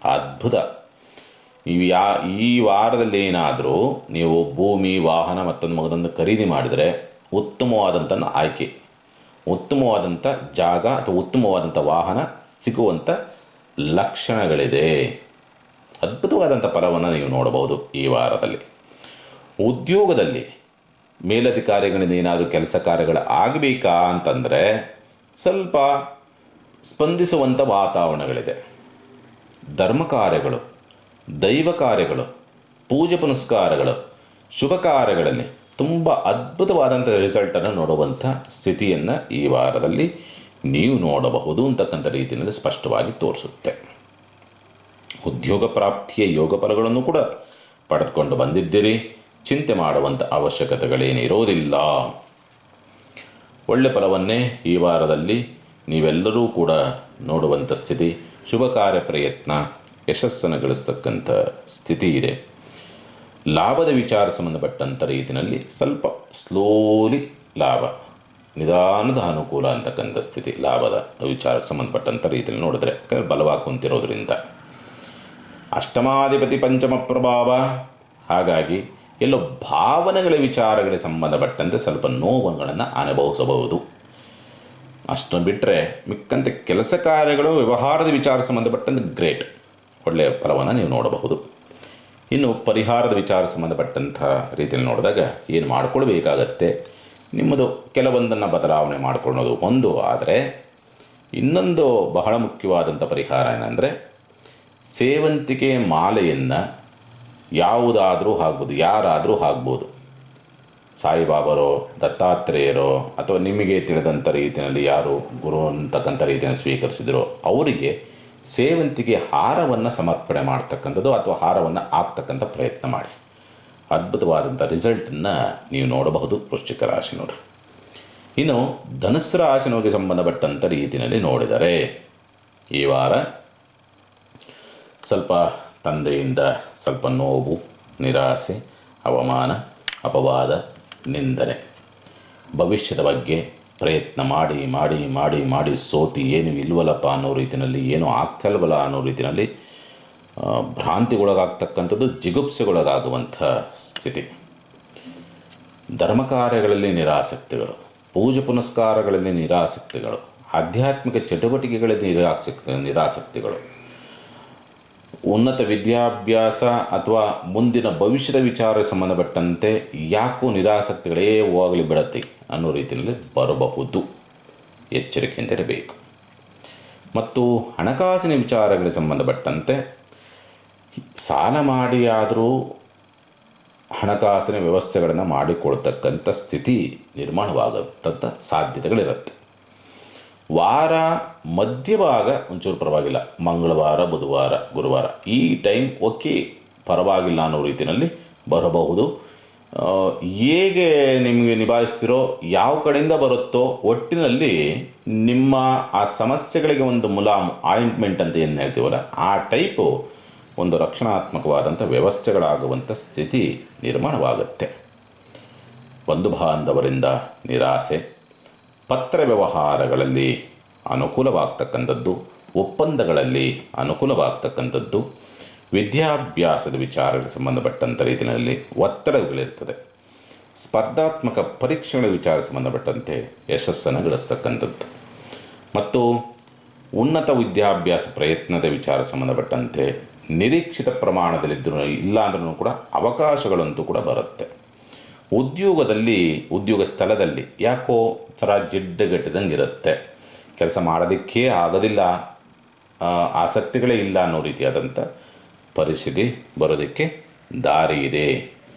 Speaker 1: ಅದ್ಭುತ. ಈ ವಾರದಲ್ಲಿ ಏನಾದರೂ ನೀವು ಭೂಮಿ, ವಾಹನ ಮತ್ತೊಂದು ಖರೀದಿ ಮಾಡಿದರೆ ಉತ್ತಮವಾದಂಥ ಆಯ್ಕೆ, ಉತ್ತಮವಾದಂಥ ಜಾಗ ಅಥವಾ ಉತ್ತಮವಾದಂಥ ವಾಹನ ಸಿಗುವಂಥ ಲಕ್ಷಣಗಳಿದೆ. ಅದ್ಭುತವಾದಂಥ ಫಲವನ್ನು ನೀವು ನೋಡಬಹುದು ಈ ವಾರದಲ್ಲಿ. ಉದ್ಯೋಗದಲ್ಲಿ ಮೇಲಧಿಕಾರಿಗಳಿಂದ ಏನಾದರೂ ಕೆಲಸ ಕಾರ್ಯಗಳು ಆಗಬೇಕಾ ಅಂತಂದರೆ ಸ್ವಲ್ಪ ಸ್ಪಂದಿಸುವಂಥ ವಾತಾವರಣಗಳಿದೆ. ಧರ್ಮ ಕಾರ್ಯಗಳು, ದೈವ ಕಾರ್ಯಗಳು, ಪೂಜೆ ಪುನಸ್ಕಾರಗಳು, ಶುಭ ಕಾರ್ಯಗಳಲ್ಲಿ ತುಂಬ ಅದ್ಭುತವಾದಂಥ ರಿಸಲ್ಟನ್ನು ನೋಡುವಂಥ ಸ್ಥಿತಿಯನ್ನು ಈ ವಾರದಲ್ಲಿ ನೀವು ನೋಡಬಹುದು ಅಂತಕ್ಕಂಥ ರೀತಿಯಲ್ಲಿ ಸ್ಪಷ್ಟವಾಗಿ ತೋರಿಸುತ್ತೆ. ಉದ್ಯೋಗ ಪ್ರಾಪ್ತಿಯ ಯೋಗ ಫಲಗಳನ್ನು ಕೂಡ ಪಡೆದುಕೊಂಡು ಬಂದಿದ್ದೀರಿ. ಚಿಂತೆ ಮಾಡುವಂಥ ಅವಶ್ಯಕತೆಗಳೇನಿರೋದಿಲ್ಲ. ಒಳ್ಳೆ ಫಲವನ್ನೇ ಈ ವಾರದಲ್ಲಿ ನೀವೆಲ್ಲರೂ ಕೂಡ ನೋಡುವಂಥ ಸ್ಥಿತಿ. ಶುಭ ಕಾರ್ಯ ಪ್ರಯತ್ನ ಯಶಸ್ಸನ್ನು ಗಳಿಸ್ತಕ್ಕಂಥ ಸ್ಥಿತಿ ಇದೆ. ಲಾಭದ ವಿಚಾರ ಸಂಬಂಧಪಟ್ಟಂಥ ರೀತಿಯಲ್ಲಿ ಸ್ವಲ್ಪ ಸ್ಲೋಲಿ ಲಾಭ, ನಿಧಾನದ ಅನುಕೂಲ ಅಂತಕ್ಕಂಥ ಸ್ಥಿತಿ. ಲಾಭದ ವಿಚಾರಕ್ಕೆ ಸಂಬಂಧಪಟ್ಟಂಥ ರೀತಿಯಲ್ಲಿ ನೋಡಿದ್ರೆ ಬಲವಾಗಿ ಕುಂತಿರೋದ್ರಿಂದ ಅಷ್ಟಮಾಧಿಪತಿ ಪಂಚಮ ಪ್ರಭಾವ, ಹಾಗಾಗಿ ಎಲ್ಲೋ ಭಾವನೆಗಳ ವಿಚಾರಗಳಿಗೆ ಸಂಬಂಧಪಟ್ಟಂತೆ ಸ್ವಲ್ಪ ನೋವುಗಳನ್ನು ಅನುಭವಿಸಬಹುದು. ಅಷ್ಟು ಬಿಟ್ಟರೆ ಮಿಕ್ಕಂತೆ ಕೆಲಸ ಕಾರ್ಯಗಳು, ವ್ಯವಹಾರದ ವಿಚಾರ ಸಂಬಂಧಪಟ್ಟಂತೆ ಗ್ರೇಟ್, ಒಳ್ಳೆಯ ಫಲವನ್ನು ನೀವು ನೋಡಬಹುದು. ಇನ್ನು ಪರಿಹಾರದ ವಿಚಾರ ಸಂಬಂಧಪಟ್ಟಂಥ ರೀತಿಯಲ್ಲಿ ನೋಡಿದಾಗ ಏನು ಮಾಡಿಕೊಳ್ಬೇಕಾಗತ್ತೆ, ನಿಮ್ಮದು ಕೆಲವೊಂದನ್ನು ಬದಲಾವಣೆ ಮಾಡಿಕೊಳ್ಳೋದು ಒಂದು. ಆದರೆ ಇನ್ನೊಂದು ಬಹಳ ಮುಖ್ಯವಾದಂಥ ಪರಿಹಾರ ಏನಂದರೆ, ಸೇವಂತಿಗೆ ಮಾಲೆಯನ್ನು ಯಾವುದಾದರೂ ಆಗ್ಬೋದು, ಯಾರಾದರೂ ಆಗ್ಬೋದು. ಸಾಯಿಬಾಬರೋ, ದತ್ತಾತ್ರೇಯರೋ ಅಥವಾ ನಿಮಗೆ ತಿಳಿದಂಥ ರೀತಿಯಲ್ಲಿ ಯಾರು ಗುರು ಅಂತಕ್ಕಂಥ ರೀತಿಯನ್ನು ಸ್ವೀಕರಿಸಿದರೋ ಅವರಿಗೆ ಸೇವಂತಿಗೆ ಹಾರವನ್ನು ಸಮರ್ಪಣೆ ಮಾಡ್ತಕ್ಕಂಥದ್ದು ಅಥವಾ ಹಾರವನ್ನು ಹಾಕ್ತಕ್ಕಂಥ ಪ್ರಯತ್ನ ಮಾಡಿ. ಅದ್ಭುತವಾದಂಥ ರಿಸಲ್ಟನ್ನು ನೀವು ನೋಡಬಹುದು ವೃಶ್ಚಿಕ ರಾಶಿನವರು. ಇನ್ನು ಧನುಸ್ಸು ರಾಶಿನವರಿಗೆ ಸಂಬಂಧಪಟ್ಟಂಥ ರೀತಿಯಲ್ಲಿ ನೋಡಿದರೆ ಈ ವಾರ ಸ್ವಲ್ಪ ತಂದೆಯಿಂದ ಸ್ವಲ್ಪ ನೋವು, ನಿರಾಸೆ, ಅವಮಾನ, ಅಪವಾದ, ನಿಂದನೆ, ಭವಿಷ್ಯದ ಬಗ್ಗೆ ಪ್ರಯತ್ನ ಮಾಡಿ ಮಾಡಿ ಮಾಡಿ ಮಾಡಿ ಸೋತಿ ಏನು ಇಲ್ವಲ್ಲಪ್ಪ ಅನ್ನೋ ರೀತಿಯಲ್ಲಿ, ಏನೂ ಆಗ್ತಲ್ವಲ್ಲ ಅನ್ನೋ ರೀತಿಯಲ್ಲಿ ಭ್ರಾಂತಿಗೊಳಗಾಗ್ತಕ್ಕಂಥದ್ದು, ಜಿಗುಪ್ಸೆಗೊಳಗಾಗುವಂಥ ಸ್ಥಿತಿ. ಧರ್ಮ ಕಾರ್ಯಗಳಲ್ಲಿ ನಿರಾಸಕ್ತಿಗಳು, ಪೂಜೆ ಪುನಸ್ಕಾರಗಳಲ್ಲಿ ನಿರಾಸಕ್ತಿಗಳು, ಆಧ್ಯಾತ್ಮಿಕ ಚಟುವಟಿಕೆಗಳಲ್ಲಿ ನಿರಾಸಕ್ತಿಗಳು, ಉನ್ನತ ವಿದ್ಯಾಭ್ಯಾಸ ಅಥವಾ ಮುಂದಿನ ಭವಿಷ್ಯದ ವಿಚಾರ ಸಂಬಂಧಪಟ್ಟಂತೆ ಯಾಕೋ ನಿರಾಸಕ್ತಿಗಳೇ ಹೋಗಲಿ ಬಿಡತ್ತೆ ಅನ್ನೋ ರೀತಿಯಲ್ಲಿ ಬರಬಹುದು. ಎಚ್ಚರಿಕೆಯಿಂದ ಇರಬೇಕು. ಮತ್ತು ಹಣಕಾಸಿನ ವಿಚಾರಗಳಿಗೆ ಸಂಬಂಧಪಟ್ಟಂತೆ ಸಾಲ ಮಾಡಿ ಆದರೂ ಹಣಕಾಸಿನ ವ್ಯವಸ್ಥೆಗಳನ್ನು ಮಾಡಿಕೊಳ್ತಕ್ಕಂಥ ಸ್ಥಿತಿ ನಿರ್ಮಾಣವಾಗತಕ್ಕಂಥ ಸಾಧ್ಯತೆಗಳಿರುತ್ತೆ. ವಾರ ಮಧ್ಯಭಾಗ ಒಂಚೂರು ಪರವಾಗಿಲ್ಲ, ಮಂಗಳವಾರ, ಬುಧವಾರ, ಗುರುವಾರ ಈ ಟೈಮ್ ಓಕೆ ಪರವಾಗಿಲ್ಲ ಅನ್ನೋ ರೀತಿಯಲ್ಲಿ ಬರಬಹುದು. ಹೇಗೆ ನಿಮಗೆ ನಿಭಾಯಿಸ್ತಿರೋ, ಯಾವ ಕಡೆಯಿಂದ ಬರುತ್ತೋ ಒಟ್ಟಿನಲ್ಲಿ ನಿಮ್ಮ ಆ ಸಮಸ್ಯೆಗಳಿಗೆ ಒಂದು ಮುಲಾಮು, ಆಯಿಂಟ್ಮೆಂಟ್ ಅಂತ ಏನು ಹೇಳ್ತೀವಲ್ಲ ಆ ಟೈಪು ಒಂದು ರಕ್ಷಣಾತ್ಮಕವಾದಂಥ ವ್ಯವಸ್ಥೆಗಳಾಗುವಂಥ ಸ್ಥಿತಿ ನಿರ್ಮಾಣವಾಗುತ್ತೆ. ಬಂಧು ಬಾಂಧವರಿಂದ ನಿರಾಸೆ, ಪತ್ರ ವ್ಯವಹಾರಗಳಲ್ಲಿ ಅನುಕೂಲವಾಗ್ತಕ್ಕಂಥದ್ದು, ಒಪ್ಪಂದಗಳಲ್ಲಿ ಅನುಕೂಲವಾಗ್ತಕ್ಕಂಥದ್ದು, ವಿದ್ಯಾಭ್ಯಾಸದ ವಿಚಾರಗಳಿಗೆ ಸಂಬಂಧಪಟ್ಟಂಥ ರೀತಿಯಲ್ಲಿ ಒತ್ತಡಗಳಿರ್ತದೆ, ಸ್ಪರ್ಧಾತ್ಮಕ ಪರೀಕ್ಷೆಗಳ ವಿಚಾರ ಸಂಬಂಧಪಟ್ಟಂತೆ ಯಶಸ್ಸನ್ನು ಗಳಿಸ್ತಕ್ಕಂಥದ್ದು, ಮತ್ತು ಉನ್ನತ ವಿದ್ಯಾಭ್ಯಾಸ ಪ್ರಯತ್ನದ ವಿಚಾರ ಸಂಬಂಧಪಟ್ಟಂತೆ ನಿರೀಕ್ಷಿತ ಪ್ರಮಾಣದಲ್ಲಿದ್ದರೂ ಇಲ್ಲ ಅಂದ್ರೂ ಕೂಡ ಅವಕಾಶಗಳಂತೂ ಕೂಡ ಬರುತ್ತೆ. ಉದ್ಯೋಗದಲ್ಲಿ, ಉದ್ಯೋಗ ಸ್ಥಳದಲ್ಲಿ ಯಾಕೋ ಥರ ಜಿಡ್ಡುಗಟ್ಟಿದಂಗೆ ಇರುತ್ತೆ, ಕೆಲಸ ಮಾಡೋದಕ್ಕೆ ಆಗೋದಿಲ್ಲ, ಆಸಕ್ತಿಗಳೇ ಇಲ್ಲ ಅನ್ನೋ ರೀತಿಯಾದಂಥ ಪರಿಸ್ಥಿತಿ ಬರೋದಕ್ಕೆ ದಾರಿ ಇದೆ.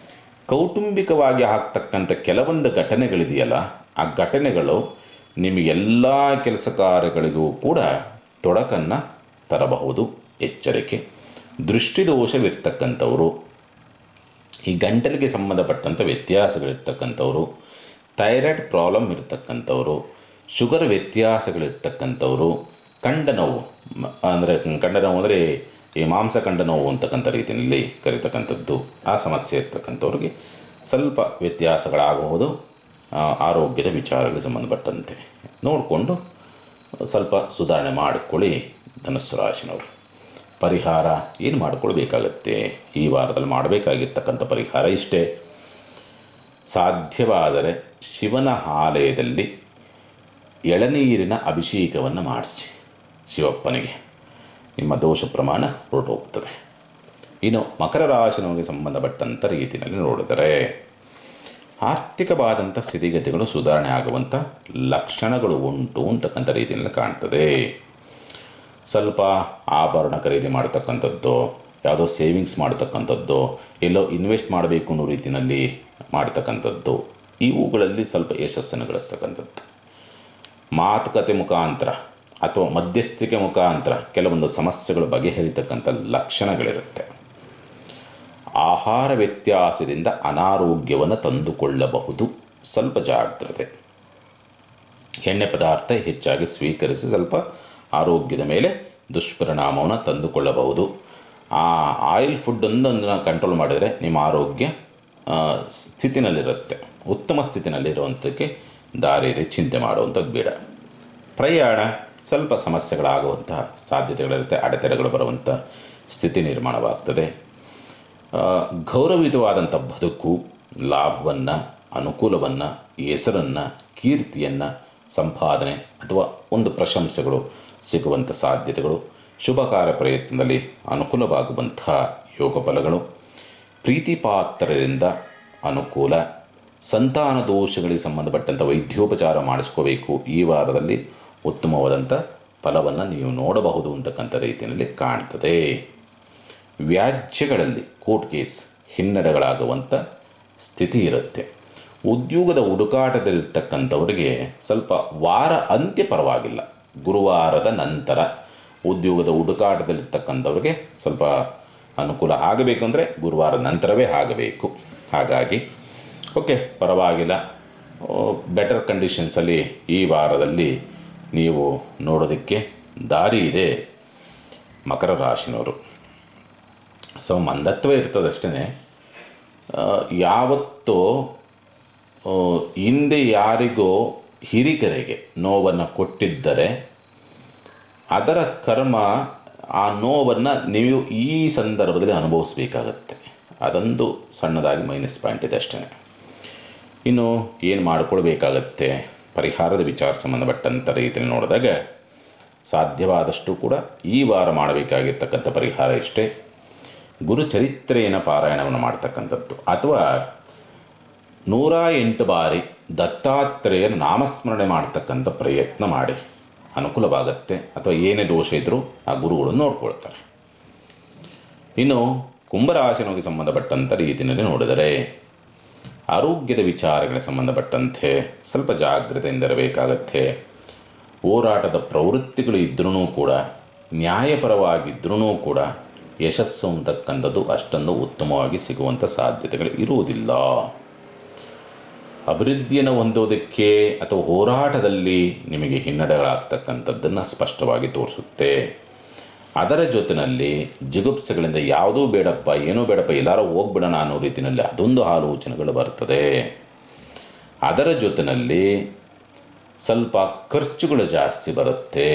Speaker 1: ಕೌಟುಂಬಿಕವಾಗಿ ಆಗ್ತಕ್ಕಂಥ ಕೆಲವೊಂದು ಘಟನೆಗಳಿದೆಯಲ್ಲ, ಆ ಘಟನೆಗಳು ನಿಮಗೆಲ್ಲ ಕೆಲಸ ಕಾರ್ಯಗಳಿಗೂ ಕೂಡ ತೊಡಕನ್ನು ತರಬಹುದು. ಎಚ್ಚರಿಕೆ. ದೃಷ್ಟಿದೋಷವಿರ್ತಕ್ಕಂಥವರು, ಈ ಗಂಟಲಿಗೆ ಸಂಬಂಧಪಟ್ಟಂಥ ವ್ಯತ್ಯಾಸಗಳಿರ್ತಕ್ಕಂಥವ್ರು, ಥೈರಾಯ್ಡ್ ಪ್ರಾಬ್ಲಮ್ ಇರ್ತಕ್ಕಂಥವ್ರು, ಶುಗರ್ ವ್ಯತ್ಯಾಸಗಳಿರ್ತಕ್ಕಂಥವ್ರು, ಕಂಡ ನೋವು ಅಂದರೆ ಈ ಮಾಂಸಖಂಡ ನೋವು ಅಂತಕ್ಕಂಥ ರೀತಿಯಲ್ಲಿ ಕರೀತಕ್ಕಂಥದ್ದು, ಆ ಸಮಸ್ಯೆ ಇರ್ತಕ್ಕಂಥವ್ರಿಗೆ ಸ್ವಲ್ಪ ವ್ಯತ್ಯಾಸಗಳಾಗಬಹುದು. ಆರೋಗ್ಯದ ವಿಚಾರಗಳಿಗೆ ಸಂಬಂಧಪಟ್ಟಂತೆ ನೋಡಿಕೊಂಡು ಸ್ವಲ್ಪ ಸುಧಾರಣೆ ಮಾಡಿಕೊಳ್ಳಿ. ಧನುಸ್ಸು ರಾಶಿನವರು ಪರಿಹಾರ ಏನು ಮಾಡಿಕೊಳ್ಬೇಕಾಗತ್ತೆ? ಈ ವಾರದಲ್ಲಿ ಮಾಡಬೇಕಾಗಿರ್ತಕ್ಕಂಥ ಪರಿಹಾರ ಇಷ್ಟೇ. ಸಾಧ್ಯವಾದರೆ ಶಿವನ ಆಲಯದಲ್ಲಿ ಎಳನೀರಿನ ಅಭಿಷೇಕವನ್ನು ಮಾಡಿಸಿ ಶಿವಪ್ಪನಿಗೆ, ನಿಮ್ಮ ದೋಷ ಪ್ರಮಾಣ ಹೊರಟೋಗ್ತದೆ. ಇನ್ನು ಮಕರ ರಾಶಿನವರಿಗೆ ಸಂಬಂಧಪಟ್ಟಂಥ ರೀತಿಯಲ್ಲಿ ನೋಡಿದರೆ ಆರ್ಥಿಕವಾದಂಥ ಸ್ಥಿತಿಗತಿಗಳು ಸುಧಾರಣೆ ಆಗುವಂಥ ಲಕ್ಷಣಗಳು ಉಂಟು ಅಂತಕ್ಕಂಥ ರೀತಿಯಲ್ಲಿ ಕಾಣ್ತದೆ. ಸ್ವಲ್ಪ ಆಭರಣ ಖರೀದಿ ಮಾಡ್ತಕ್ಕಂಥದ್ದು, ಯಾವುದೋ ಸೇವಿಂಗ್ಸ್ ಮಾಡ್ತಕ್ಕಂಥದ್ದು, ಎಲ್ಲೋ ಇನ್ವೆಸ್ಟ್ ಮಾಡಬೇಕು ಅನ್ನೋ ರೀತಿಯಲ್ಲಿ ಮಾಡ್ತಕ್ಕಂಥದ್ದು, ಇವುಗಳಲ್ಲಿ ಸ್ವಲ್ಪ ಯಶಸ್ಸನ್ನು ಗಳಿಸ್ತಕ್ಕಂಥದ್ದು. ಮಾತುಕತೆ ಮುಖಾಂತರ ಅಥವಾ ಮಧ್ಯಸ್ಥಿಕೆ ಮುಖಾಂತರ ಕೆಲವೊಂದು ಸಮಸ್ಯೆಗಳು ಬಗೆಹರಿತಕ್ಕಂಥ ಲಕ್ಷಣಗಳಿರುತ್ತೆ. ಆಹಾರ ವ್ಯತ್ಯಾಸದಿಂದ ಅನಾರೋಗ್ಯವನ್ನು ತಂದುಕೊಳ್ಳಬಹುದು, ಸ್ವಲ್ಪ ಜಾಗ್ರತೆ. ಎಣ್ಣೆ ಪದಾರ್ಥ ಹೆಚ್ಚಾಗಿ ಸ್ವೀಕರಿಸಿ ಸ್ವಲ್ಪ ಆರೋಗ್ಯದ ಮೇಲೆ ದುಷ್ಪರಿಣಾಮವನ್ನು ತಂದುಕೊಳ್ಳಬಹುದು. ಆ ಆಯಿಲ್ ಫುಡ್ಡೊಂದನ್ನು ಕಂಟ್ರೋಲ್ ಮಾಡಿದರೆ ನಿಮ್ಮ ಆರೋಗ್ಯ ಸ್ಥಿತಿನಲ್ಲಿರುತ್ತೆ, ಉತ್ತಮ ಸ್ಥಿತಿನಲ್ಲಿರುವಂಥಕ್ಕೆ ದಾರಿ ಇದೆ, ಚಿಂತೆ ಮಾಡುವಂಥದ್ದು ಬೇಡ. ಪ್ರಯಾಣ ಸ್ವಲ್ಪ ಸಮಸ್ಯೆಗಳಾಗುವಂಥ ಸಾಧ್ಯತೆಗಳಿರುತ್ತೆ, ಅಡೆತಡೆಗಳು ಬರುವಂಥ ಸ್ಥಿತಿ ನಿರ್ಮಾಣವಾಗ್ತದೆ. ಗೌರವಯುತವಾದಂಥ ಬದುಕು, ಲಾಭವನ್ನು, ಅನುಕೂಲವನ್ನು, ಹೆಸರನ್ನು, ಕೀರ್ತಿಯನ್ನು, ಸಂಪಾದನೆ ಅಥವಾ ಒಂದು ಪ್ರಶಂಸೆಗಳು ಸಿಗುವಂಥ ಸಾಧ್ಯತೆಗಳು, ಶುಭ ಕಾರ್ಯ ಪ್ರಯತ್ನದಲ್ಲಿ ಅನುಕೂಲವಾಗುವಂಥ ಯೋಗ ಫಲಗಳು, ಪ್ರೀತಿಪಾತ್ರರಿಂದ ಅನುಕೂಲ, ಸಂತಾನ ದೋಷಗಳಿಗೆ ಸಂಬಂಧಪಟ್ಟಂಥ ವೈದ್ಯೋಪಚಾರ ಮಾಡಿಸ್ಕೋಬೇಕು. ಈ ವಾರದಲ್ಲಿ ಉತ್ತಮವಾದಂಥ ಫಲವನ್ನು ನೀವು ನೋಡಬಹುದು ಅಂತಕ್ಕಂಥ ರೀತಿಯಲ್ಲಿ ಕಾಣ್ತದೆ. ವ್ಯಾಜ್ಯಗಳಲ್ಲಿ ಕೋರ್ಟ್ ಕೇಸ್ ಹಿನ್ನಡೆಗಳಾಗುವಂಥ ಸ್ಥಿತಿ ಇರುತ್ತೆ. ಉದ್ಯೋಗದ ಹುಡುಕಾಟದಲ್ಲಿರ್ತಕ್ಕಂಥವರಿಗೆ ಸ್ವಲ್ಪ ವಾರ ಅಂತ್ಯ ಪರವಾಗಿಲ್ಲ, ಗುರುವಾರದ ನಂತರ ಉದ್ಯೋಗದ ಹುಡುಕಾಟದಲ್ಲಿರ್ತಕ್ಕಂಥವ್ರಿಗೆ ಸ್ವಲ್ಪ ಅನುಕೂಲ ಆಗಬೇಕು ಅಂದರೆ ಗುರುವಾರದ ನಂತರವೇ ಆಗಬೇಕು. ಹಾಗಾಗಿ ಓಕೆ, ಪರವಾಗಿಲ್ಲ, ಬೆಟರ್ ಕಂಡೀಷನ್ಸಲ್ಲಿ ಈ ವಾರದಲ್ಲಿ ನೀವು ನೋಡೋದಕ್ಕೆ ದಾರಿ ಇದೆ. ಮಕರ ರಾಶಿನವರು ಸೊ ಮಂದತ್ವ ಇರ್ತದಷ್ಟೇ. ಯಾವತ್ತೋ ಹಿಂದೆ ಯಾರಿಗೋ ಹಿರಿಕರಿಗೆ ನೋವನ್ನು ಕೊಟ್ಟಿದ್ದರೆ ಅದರ ಕರ್ಮ, ಆ ನೋವನ್ನು ನೀವು ಈ ಸಂದರ್ಭದಲ್ಲಿ ಅನುಭವಿಸ್ಬೇಕಾಗತ್ತೆ. ಅದೊಂದು ಸಣ್ಣದಾಗಿ ಮೈನಸ್ ಪಾಯಿಂಟ್ ಇದೆ ಅಷ್ಟೇ. ಇನ್ನು ಏನು ಮಾಡಿಕೊಳ್ಬೇಕಾಗತ್ತೆ? ಪರಿಹಾರದ ವಿಚಾರ ಸಂಬಂಧಪಟ್ಟಂಥ ರೀತಿಯಲ್ಲಿ ನೋಡಿದಾಗ ಸಾಧ್ಯವಾದಷ್ಟು ಕೂಡ ಈ ವಾರ ಮಾಡಬೇಕಾಗಿರ್ತಕ್ಕಂಥ ಪರಿಹಾರ ಇಷ್ಟೇ. ಗುರುಚರಿತ್ರೆಯನ್ನು ಪಾರಾಯಣವನ್ನು ಮಾಡ್ತಕ್ಕಂಥದ್ದು ಅಥವಾ 108 ಬಾರಿ ದತ್ತಾತ್ರೇಯನ ನಾಮಸ್ಮರಣೆ ಮಾಡ್ತಕ್ಕಂಥ ಪ್ರಯತ್ನ ಮಾಡಿ, ಅನುಕೂಲವಾಗುತ್ತೆ. ಅಥವಾ ಏನೇ ದೋಷ ಇದ್ದರೂ ಆ ಗುರುಗಳು ನೋಡ್ಕೊಳ್ತಾರೆ. ಇನ್ನು ಕುಂಭರಾಶಿನಿಗೆ ಸಂಬಂಧಪಟ್ಟಂಥ ರೀತಿಯಲ್ಲಿ ನೋಡಿದರೆ ಆರೋಗ್ಯದ ವಿಚಾರಗಳಿಗೆ ಸಂಬಂಧಪಟ್ಟಂತೆ ಸ್ವಲ್ಪ ಜಾಗ್ರತೆಯಿಂದಿರಬೇಕಾಗತ್ತೆ. ಹೋರಾಟದ ಪ್ರವೃತ್ತಿಗಳು ಇದ್ರೂ ಕೂಡ, ನ್ಯಾಯಪರವಾಗಿದ್ರೂ ಕೂಡ ಯಶಸ್ಸು ಅಂತಕ್ಕಂಥದ್ದು ಅಷ್ಟೊಂದು ಉತ್ತಮವಾಗಿ ಸಿಗುವಂಥ ಸಾಧ್ಯತೆಗಳು ಇರುವುದಿಲ್ಲ. ಅಭಿವೃದ್ಧಿಯನ್ನು ಹೊಂದೋದಕ್ಕೆ ಅಥವಾ ಹೋರಾಟದಲ್ಲಿ ನಿಮಗೆ ಹಿನ್ನಡೆಗಳಾಗ್ತಕ್ಕಂಥದ್ದನ್ನು ಸ್ಪಷ್ಟವಾಗಿ ತೋರಿಸುತ್ತೆ. ಅದರ ಜೊತೆಯಲ್ಲಿ ಜಿಗುಪ್ಸೆಗಳಿಂದ ಯಾವುದೂ ಬೇಡಪ್ಪ, ಏನೂ ಬೇಡಪ್ಪ, ಎಲ್ಲರೂ ಹೋಗ್ಬಿಡೋಣ ಅನ್ನೋ ರೀತಿಯಲ್ಲಿ ಅದೊಂದು ಆಲೋಚನೆಗಳು ಬರ್ತದೆ. ಅದರ ಜೊತೆಯಲ್ಲಿ ಸ್ವಲ್ಪ ಖರ್ಚುಗಳು ಜಾಸ್ತಿ ಬರುತ್ತೆ.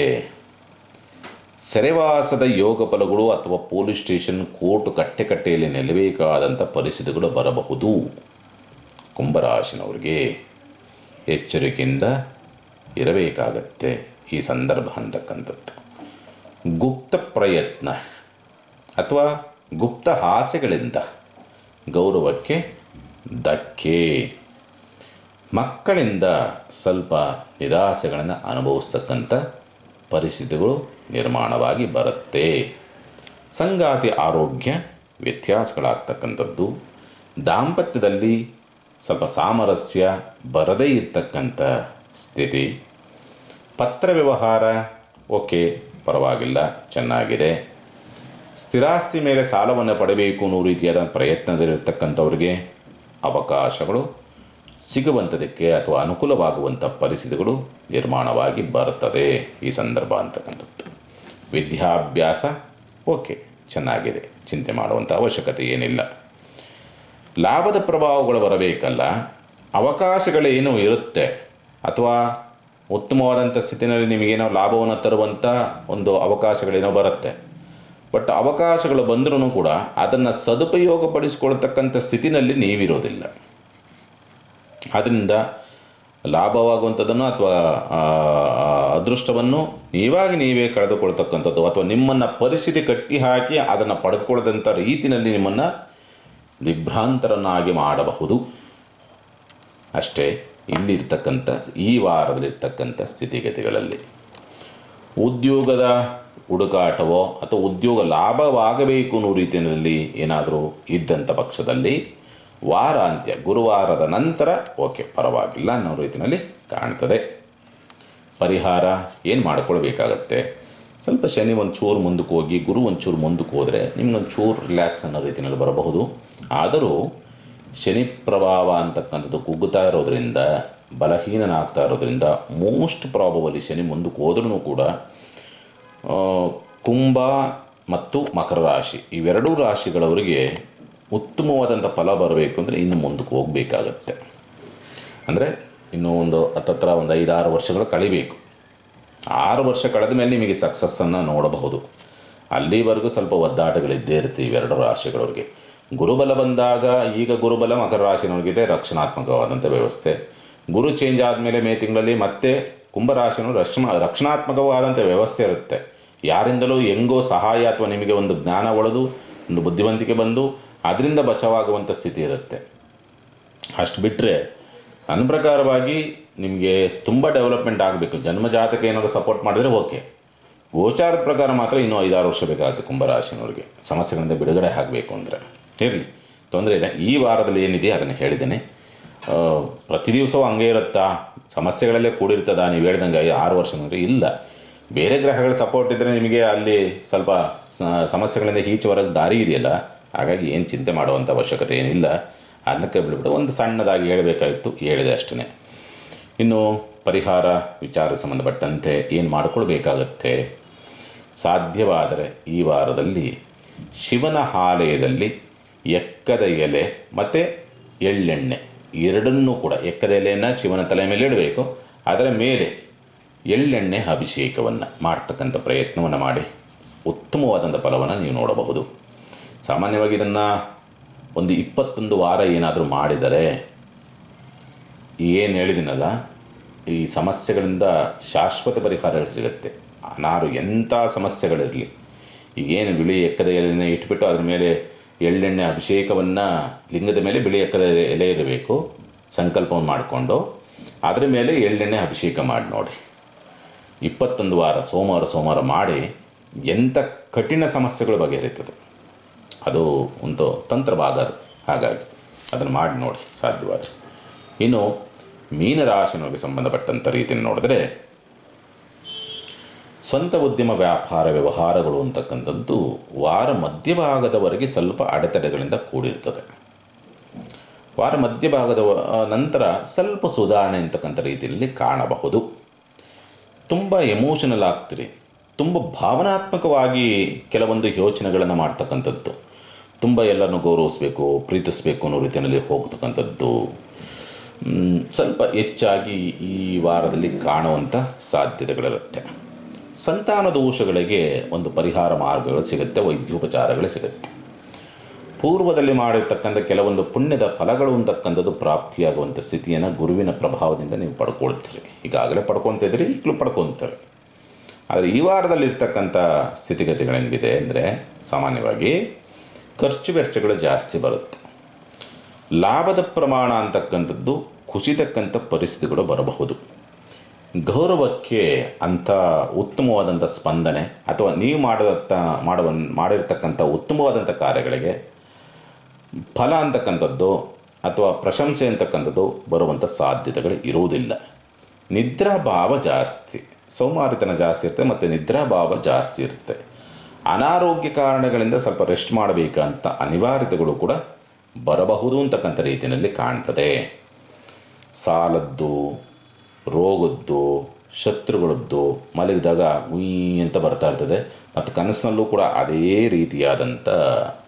Speaker 1: ಸೆರೆವಾಸದ ಯೋಗ ಫಲಗಳು ಅಥವಾ ಪೊಲೀಸ್ ಸ್ಟೇಷನ್, ಕೋರ್ಟ್, ಕಟ್ಟೆಯಲ್ಲಿ ನಿಲ್ಲಬೇಕಾದಂಥ ಪರಿಸ್ಥಿತಿಗಳು ಬರಬಹುದು. ಕುಂಭರಾಶಿನವರಿಗೆ ಎಚ್ಚರಿಕೆಯಿಂದ ಇರಬೇಕಾಗತ್ತೆ ಈ ಸಂದರ್ಭ ಅಂತಕ್ಕಂಥದ್ದು. ಗುಪ್ತ ಪ್ರಯತ್ನ ಅಥವಾ ಗುಪ್ತ ಆಸೆಗಳಿಂದ ಗೌರವಕ್ಕೆ ಧಕ್ಕೆ, ಮಕ್ಕಳಿಂದ ಸ್ವಲ್ಪ ನಿರಾಸೆಗಳನ್ನು ಅನುಭವಿಸ್ತಕ್ಕಂಥ ಪರಿಸ್ಥಿತಿಗಳು ನಿರ್ಮಾಣವಾಗಿ ಬರುತ್ತೆ. ಸಂಗಾತಿ ಆರೋಗ್ಯ ವ್ಯತ್ಯಾಸಗಳಾಗ್ತಕ್ಕಂಥದ್ದು. ದಾಂಪತ್ಯದಲ್ಲಿ ಸ್ವಲ್ಪ ಸಾಮರಸ್ಯ ಬರದೇ ಇರತಕ್ಕಂಥ ಸ್ಥಿತಿ. ಪತ್ರ ವ್ಯವಹಾರ ಓಕೆ, ಪರವಾಗಿಲ್ಲ, ಚೆನ್ನಾಗಿದೆ. ಸ್ಥಿರಾಸ್ತಿ ಮೇಲೆ ಸಾಲವನ್ನು ಪಡೆಯಬೇಕು ಅನ್ನೋ ರೀತಿಯಾದ ಪ್ರಯತ್ನದಲ್ಲಿರ್ತಕ್ಕಂಥವ್ರಿಗೆ ಅವಕಾಶಗಳು ಸಿಗುವಂಥದಕ್ಕೆ ಅಥವಾ ಅನುಕೂಲವಾಗುವಂಥ ಪರಿಸ್ಥಿತಿಗಳು ನಿರ್ಮಾಣವಾಗಿ ಬರ್ತದೆ ಈ ಸಂದರ್ಭ ಅಂತಕ್ಕಂಥದ್ದು. ವಿದ್ಯಾಭ್ಯಾಸ ಓಕೆ, ಚೆನ್ನಾಗಿದೆ, ಚಿಂತೆ ಮಾಡುವಂಥ ಅವಶ್ಯಕತೆ ಏನಿಲ್ಲ. ಲಾಭದ ಪ್ರಭಾವಗಳು ಬರಬೇಕಲ್ಲ, ಅವಕಾಶಗಳೇನೋ ಇರುತ್ತೆ ಅಥವಾ ಉತ್ತಮವಾದಂಥ ಸ್ಥಿತಿಯಲ್ಲಿ ನಿಮಗೇನೋ ಲಾಭವನ್ನು ತರುವಂಥ ಒಂದು ಅವಕಾಶಗಳೇನೋ ಬರುತ್ತೆ. ಬಟ್ ಅವಕಾಶಗಳು ಬಂದರೂ ಕೂಡ ಅದನ್ನು ಸದುಪಯೋಗಪಡಿಸ್ಕೊಳ್ತಕ್ಕಂಥ ಸ್ಥಿತಿನಲ್ಲಿ ನೀವಿರೋದಿಲ್ಲ. ಅದರಿಂದ ಲಾಭವಾಗುವಂಥದ್ದನ್ನು ಅಥವಾ ಅದೃಷ್ಟವನ್ನು ನೀವೇ ಕಳೆದುಕೊಳ್ತಕ್ಕಂಥದ್ದು ಅಥವಾ ನಿಮ್ಮನ್ನು ಪರಿಸ್ಥಿತಿ ಕಟ್ಟಿ ಹಾಕಿ ಅದನ್ನು ಪಡೆದುಕೊಳ್ಳದಂಥ ರೀತಿಯಲ್ಲಿ ನಿಮ್ಮನ್ನು ವಿಭ್ರಾಂತರನ್ನಾಗಿ ಮಾಡಬಹುದು. ಅಷ್ಟೇ ಇಲ್ಲಿರ್ತಕ್ಕಂಥ ಈ ವಾರದಲ್ಲಿರ್ತಕ್ಕಂಥ ಸ್ಥಿತಿಗತಿಗಳಲ್ಲಿ. ಉದ್ಯೋಗದ ಹುಡುಕಾಟವೋ ಅಥವಾ ಉದ್ಯೋಗ ಲಾಭವಾಗಬೇಕು ಅನ್ನೋ ರೀತಿಯಲ್ಲಿ ಏನಾದರೂ ಇದ್ದಂಥ ಪಕ್ಷದಲ್ಲಿ ವಾರಾಂತ್ಯ ಗುರುವಾರದ ನಂತರ ಓಕೆ, ಪರವಾಗಿಲ್ಲ ಅನ್ನೋ ರೀತಿಯಲ್ಲಿ ಕಾಣ್ತದೆ. ಪರಿಹಾರ ಏನು ಮಾಡಿಕೊಳ್ಬೇಕಾಗತ್ತೆ? ಸ್ವಲ್ಪ ಶನಿ ಒಂಚೂರು ಮುಂದಕ್ಕೆ ಹೋಗಿ, ಗುರು ಒಂಚೂರು ಮುಂದಕ್ಕೆ ಹೋದರೆ ನಿಮ್ಗೊಂಚೂರು ರಿಲ್ಯಾಕ್ಸ್ ಅನ್ನೋ ರೀತಿಯಲ್ಲಿ ಬರಬಹುದು. ಆದರೂ ಶನಿ ಪ್ರಭಾವ ಅಂತಕ್ಕಂಥದ್ದು ಕುಗ್ಗುತ್ತಾ ಇರೋದ್ರಿಂದ, ಬಲಹೀನನಾಗ್ತಾ ಇರೋದ್ರಿಂದ ಮೋಸ್ಟ್ ಪ್ರಾಬಬಲಿ ಶನಿ ಮುಂದಕ್ಕೆ ಹೋದ್ರೂ ಕೂಡ ಕುಂಭ ಮತ್ತು ಮಕರ ರಾಶಿ ಇವೆರಡೂ ರಾಶಿಗಳವರಿಗೆ ಉತ್ತಮವಾದಂಥ ಫಲ ಬರಬೇಕು ಅಂದರೆ ಇನ್ನು ಮುಂದಕ್ಕೆ ಹೋಗಬೇಕಾಗತ್ತೆ. ಅಂದರೆ ಇನ್ನೂ ಒಂದು ಹತ್ತತ್ರ ಒಂದು 5-6 ವರ್ಷಗಳು ಕಳಿಬೇಕು. 6 ವರ್ಷ ಕಳೆದ ಮೇಲೆ ನಿಮಗೆ ಸಕ್ಸಸ್ಸನ್ನು ನೋಡಬಹುದು. ಅಲ್ಲಿವರೆಗೂ ಸ್ವಲ್ಪ ಒದ್ದಾಟಗಳಿದ್ದೇ ಇರುತ್ತೆ ಇವೆರಡು ರಾಶಿಗಳವ್ರಿಗೆ. ಗುರುಬಲ ಬಂದಾಗ, ಈಗ ಗುರುಬಲ ಮಕರ ರಾಶಿನವ್ರಿಗಿದೆ ರಕ್ಷಣಾತ್ಮಕವಾದಂಥ ವ್ಯವಸ್ಥೆ. ಗುರು ಚೇಂಜ್ ಆದಮೇಲೆ ಮೇ ತಿಂಗಳಲ್ಲಿ ಮತ್ತೆ ಕುಂಭರಾಶಿನವರು ರಕ್ಷಣಾತ್ಮಕವಾದಂಥ ವ್ಯವಸ್ಥೆ ಇರುತ್ತೆ. ಯಾರಿಂದಲೂ ಹೆಂಗೋ ಸಹಾಯ ಅಥವಾ ನಿಮಗೆ ಒಂದು ಜ್ಞಾನ ಒಳೆದು ಒಂದು ಬುದ್ಧಿವಂತಿಕೆ ಬಂದು ಅದರಿಂದ ಬಚಾವಾಗುವಂಥ ಸ್ಥಿತಿ ಇರುತ್ತೆ. ಅಷ್ಟು ಬಿಟ್ಟರೆ ನನ್ನ ಪ್ರಕಾರವಾಗಿ ನಿಮಗೆ ತುಂಬ ಡೆವಲಪ್ಮೆಂಟ್ ಆಗಬೇಕು. ಜನ್ಮಜಾತಕ ಏನಾದರೂ ಸಪೋರ್ಟ್ ಮಾಡಿದರೆ ಓಕೆ. ಗೋಚಾರದ ಪ್ರಕಾರ ಮಾತ್ರ ಇನ್ನೂ 5-6 ವರ್ಷ ಬೇಕಾಗುತ್ತೆ ಕುಂಭರಾಶಿನವ್ರಿಗೆ ಸಮಸ್ಯೆಗಳಿಂದ ಬಿಡುಗಡೆ ಆಗಬೇಕು ಅಂದರೆ. ಇರಲಿ, ತೊಂದರೆ ಇಲ್ಲ. ಈ ವಾರದಲ್ಲಿ ಏನಿದೆ ಅದನ್ನು ಹೇಳಿದ್ದೇನೆ. ಪ್ರತಿ ದಿವಸವೂ ಹಂಗೆ ಇರುತ್ತಾ? ಸಮಸ್ಯೆಗಳಲ್ಲೇ ಕೂಡಿರ್ತದ? ನೀವು ಹೇಳ್ದಂಗೆ 6 ವರ್ಷ ಅಂದರೆ ಇಲ್ಲ. ಬೇರೆ ಗ್ರಹಗಳ ಸಪೋರ್ಟ್ ಇದ್ದರೆ ನಿಮಗೆ ಅಲ್ಲಿ ಸ್ವಲ್ಪ ಸಮಸ್ಯೆಗಳಿಂದ ಈಚೆವರೆಗೆ ದಾರಿ ಇದೆಯಲ್ಲ, ಹಾಗಾಗಿ ಏನು ಚಿಂತೆ ಮಾಡುವಂಥ ಅವಶ್ಯಕತೆ ಏನಿಲ್ಲ. ಅದಕ್ಕೆ ಬಿಡ್ಬಿಟ್ಟು ಒಂದು ಸಣ್ಣದಾಗಿ ಹೇಳಬೇಕಾಗಿತ್ತು, ಹೇಳಿದೆ ಅಷ್ಟೇ. ಇನ್ನು ಪರಿಹಾರ ವಿಚಾರಕ್ಕೆ ಸಂಬಂಧಪಟ್ಟಂತೆ ಏನು ಮಾಡಿಕೊಳ್ಬೇಕಾಗತ್ತೆ? ಸಾಧ್ಯವಾದರೆ ಈ ವಾರದಲ್ಲಿ ಶಿವನ ಆಲಯದಲ್ಲಿ ಎಕ್ಕದ ಎಲೆ ಮತ್ತು ಎಳ್ಳೆಣ್ಣೆ ಎರಡನ್ನೂ ಕೂಡ, ಎಕ್ಕದ ಎಲೆಯನ್ನು ಶಿವನ ತಲೆ ಮೇಲೆ ಇಡಬೇಕು, ಅದರ ಮೇಲೆ ಎಳ್ಳೆಣ್ಣೆ ಅಭಿಷೇಕವನ್ನು ಮಾಡ್ತಕ್ಕಂಥ ಪ್ರಯತ್ನವನ್ನು ಮಾಡಿ ಉತ್ತಮವಾದಂಥ ಫಲವನ್ನು ನೀವು ನೋಡಬಹುದು. ಸಾಮಾನ್ಯವಾಗಿ ಇದನ್ನು ಒಂದು 21 ವಾರ ಏನಾದರೂ ಮಾಡಿದರೆ, ಏನು ಹೇಳಿದ್ದೀನಲ್ಲ, ಈ ಸಮಸ್ಯೆಗಳಿಂದ ಶಾಶ್ವತ ಪರಿಹಾರಗಳು ಸಿಗುತ್ತೆ. ಎಂಥ ಸಮಸ್ಯೆಗಳಿರಲಿ, ಈಗೇನು ಬಿಳಿ ಎಕ್ಕದ ಎಲೆನ ಇಟ್ಬಿಟ್ಟು ಅದ್ರ ಮೇಲೆ ಎಳ್ಳೆಣ್ಣೆ ಅಭಿಷೇಕವನ್ನು, ಲಿಂಗದ ಮೇಲೆ ಬಿಳಿ ಎಕ್ಕದ ಎಲೆ ಇರಬೇಕು, ಸಂಕಲ್ಪವನ್ನು ಮಾಡಿಕೊಂಡು ಅದರ ಮೇಲೆ ಎಳ್ಳೆಣ್ಣೆ ಅಭಿಷೇಕ ಮಾಡಿ ನೋಡಿ. 21 ವಾರ ಸೋಮವಾರ ಮಾಡಿ ಎಂಥ ಕಠಿಣ ಸಮಸ್ಯೆಗಳು ಬಗೆಹರಿತದೆ. ಅದು ಒಂದು ತಂತ್ರ ಭಾಗ ಅದು. ಹಾಗಾಗಿ ಅದನ್ನು ಮಾಡಿ ನೋಡಿ ಸಾಧ್ಯವಾದರೆ. ಇನ್ನು ಮೀನರಾಶಿನೊಳಗೆ ಸಂಬಂಧಪಟ್ಟಂಥ ರೀತಿಯನ್ನು ನೋಡಿದ್ರೆ, ಸ್ವಂತ ಉದ್ಯಮ ವ್ಯಾಪಾರ ವ್ಯವಹಾರಗಳು ಅಂತಕ್ಕಂಥದ್ದು ವಾರ ಮಧ್ಯಭಾಗದವರೆಗೆ ಸ್ವಲ್ಪ ಅಡೆತಡೆಗಳಿಂದ ಕೂಡಿರ್ತದೆ. ವಾರ ಮಧ್ಯಭಾಗದ ನಂತರ ಸ್ವಲ್ಪ ಸುಧಾರಣೆ ಅಂತಕ್ಕಂಥ ರೀತಿಯಲ್ಲಿ ಕಾಣಬಹುದು. ತುಂಬ ಎಮೋಷನಲ್ ಆಗ್ತೀರಿ, ತುಂಬ ಭಾವನಾತ್ಮಕವಾಗಿ ಕೆಲವೊಂದು ಯೋಚನೆಗಳನ್ನು ಮಾಡ್ತಕ್ಕಂಥದ್ದು, ತುಂಬ ಎಲ್ಲರನ್ನೂ ಗೌರವಿಸಬೇಕು, ಪ್ರೀತಿಸಬೇಕು ಅನ್ನೋ ರೀತಿಯಲ್ಲಿ ಹೋಗ್ತಕ್ಕಂಥದ್ದು ಸ್ವಲ್ಪ ಹೆಚ್ಚಾಗಿ ಈ ವಾರದಲ್ಲಿ ಕಾಣುವಂಥ ಸಾಧ್ಯತೆಗಳಿರುತ್ತೆ. ಸಂತಾನ ದೋಷಗಳಿಗೆ ಒಂದು ಪರಿಹಾರ ಮಾರ್ಗಗಳು ಸಿಗುತ್ತೆ, ವೈದ್ಯೋಪಚಾರಗಳು ಸಿಗುತ್ತೆ. ಪೂರ್ವದಲ್ಲಿ ಮಾಡಿರ್ತಕ್ಕಂಥ ಕೆಲವೊಂದು ಪುಣ್ಯದ ಫಲಗಳು ಅಂತಕ್ಕಂಥದ್ದು ಪ್ರಾಪ್ತಿಯಾಗುವಂಥ ಸ್ಥಿತಿಯನ್ನು ಗುರುವಿನ ಪ್ರಭಾವದಿಂದ ನೀವು ಪಡ್ಕೊಳ್ತೀರಿ. ಈಗಾಗಲೇ ಪಡ್ಕೊತಿದ್ರಿ, ಈಗಲೂ ಪಡ್ಕೊತಾರೆ. ಆದರೆ ಈ ವಾರದಲ್ಲಿರ್ತಕ್ಕಂಥ ಸ್ಥಿತಿಗತಿಗಳೇನಿದೆ ಅಂದರೆ, ಸಾಮಾನ್ಯವಾಗಿ ಖರ್ಚು ವೆಚ್ಚಗಳು ಜಾಸ್ತಿ ಬರುತ್ತೆ. ಲಾಭದ ಪ್ರಮಾಣ ಅಂತಕ್ಕಂಥದ್ದು ಕುಸಿತಕ್ಕಂಥ ಪರಿಸ್ಥಿತಿಗಳು ಬರಬಹುದು. ಗೌರವಕ್ಕೆ ಅಂಥ ಉತ್ತಮವಾದಂಥ ಸ್ಪಂದನೆ ಅಥವಾ ನೀವು ಮಾಡಿರ್ತಕ್ಕಂಥ ಉತ್ತಮವಾದಂಥ ಕಾರ್ಯಗಳಿಗೆ ಫಲ ಅಂತಕ್ಕಂಥದ್ದು ಅಥವಾ ಪ್ರಶಂಸೆ ಅಂತಕ್ಕಂಥದ್ದು ಬರುವಂಥ ಸಾಧ್ಯತೆಗಳು ಇರುವುದಿಲ್ಲ. ನಿದ್ರಾಭಾವ ಜಾಸ್ತಿ, ಸೋಮಾರಿತನ ಜಾಸ್ತಿ ಇರ್ತದೆ ಮತ್ತು ನಿದ್ರಾಭಾವ ಜಾಸ್ತಿ ಇರ್ತದೆ. ಅನಾರೋಗ್ಯ ಕಾರಣಗಳಿಂದ ಸ್ವಲ್ಪ ರೆಸ್ಟ್ ಮಾಡಬೇಕಂತ ಅನಿವಾರ್ಯತೆಗಳು ಕೂಡ ಬರಬಹುದು ಅಂತಕ್ಕಂಥ ರೀತಿಯಲ್ಲಿ ಕಾಣ್ತದೆ. ಸಾಲದ್ದು, ರೋಗದ್ದು, ಶತ್ರುಗಳದ್ದು ಮಲಗಿದಾಗ ಉಯ್ ಅಂತ ಬರ್ತಾ ಇರ್ತದೆ. ಮತ್ತು ಕನಸಿನಲ್ಲೂ ಕೂಡ ಅದೇ ರೀತಿಯಾದಂಥ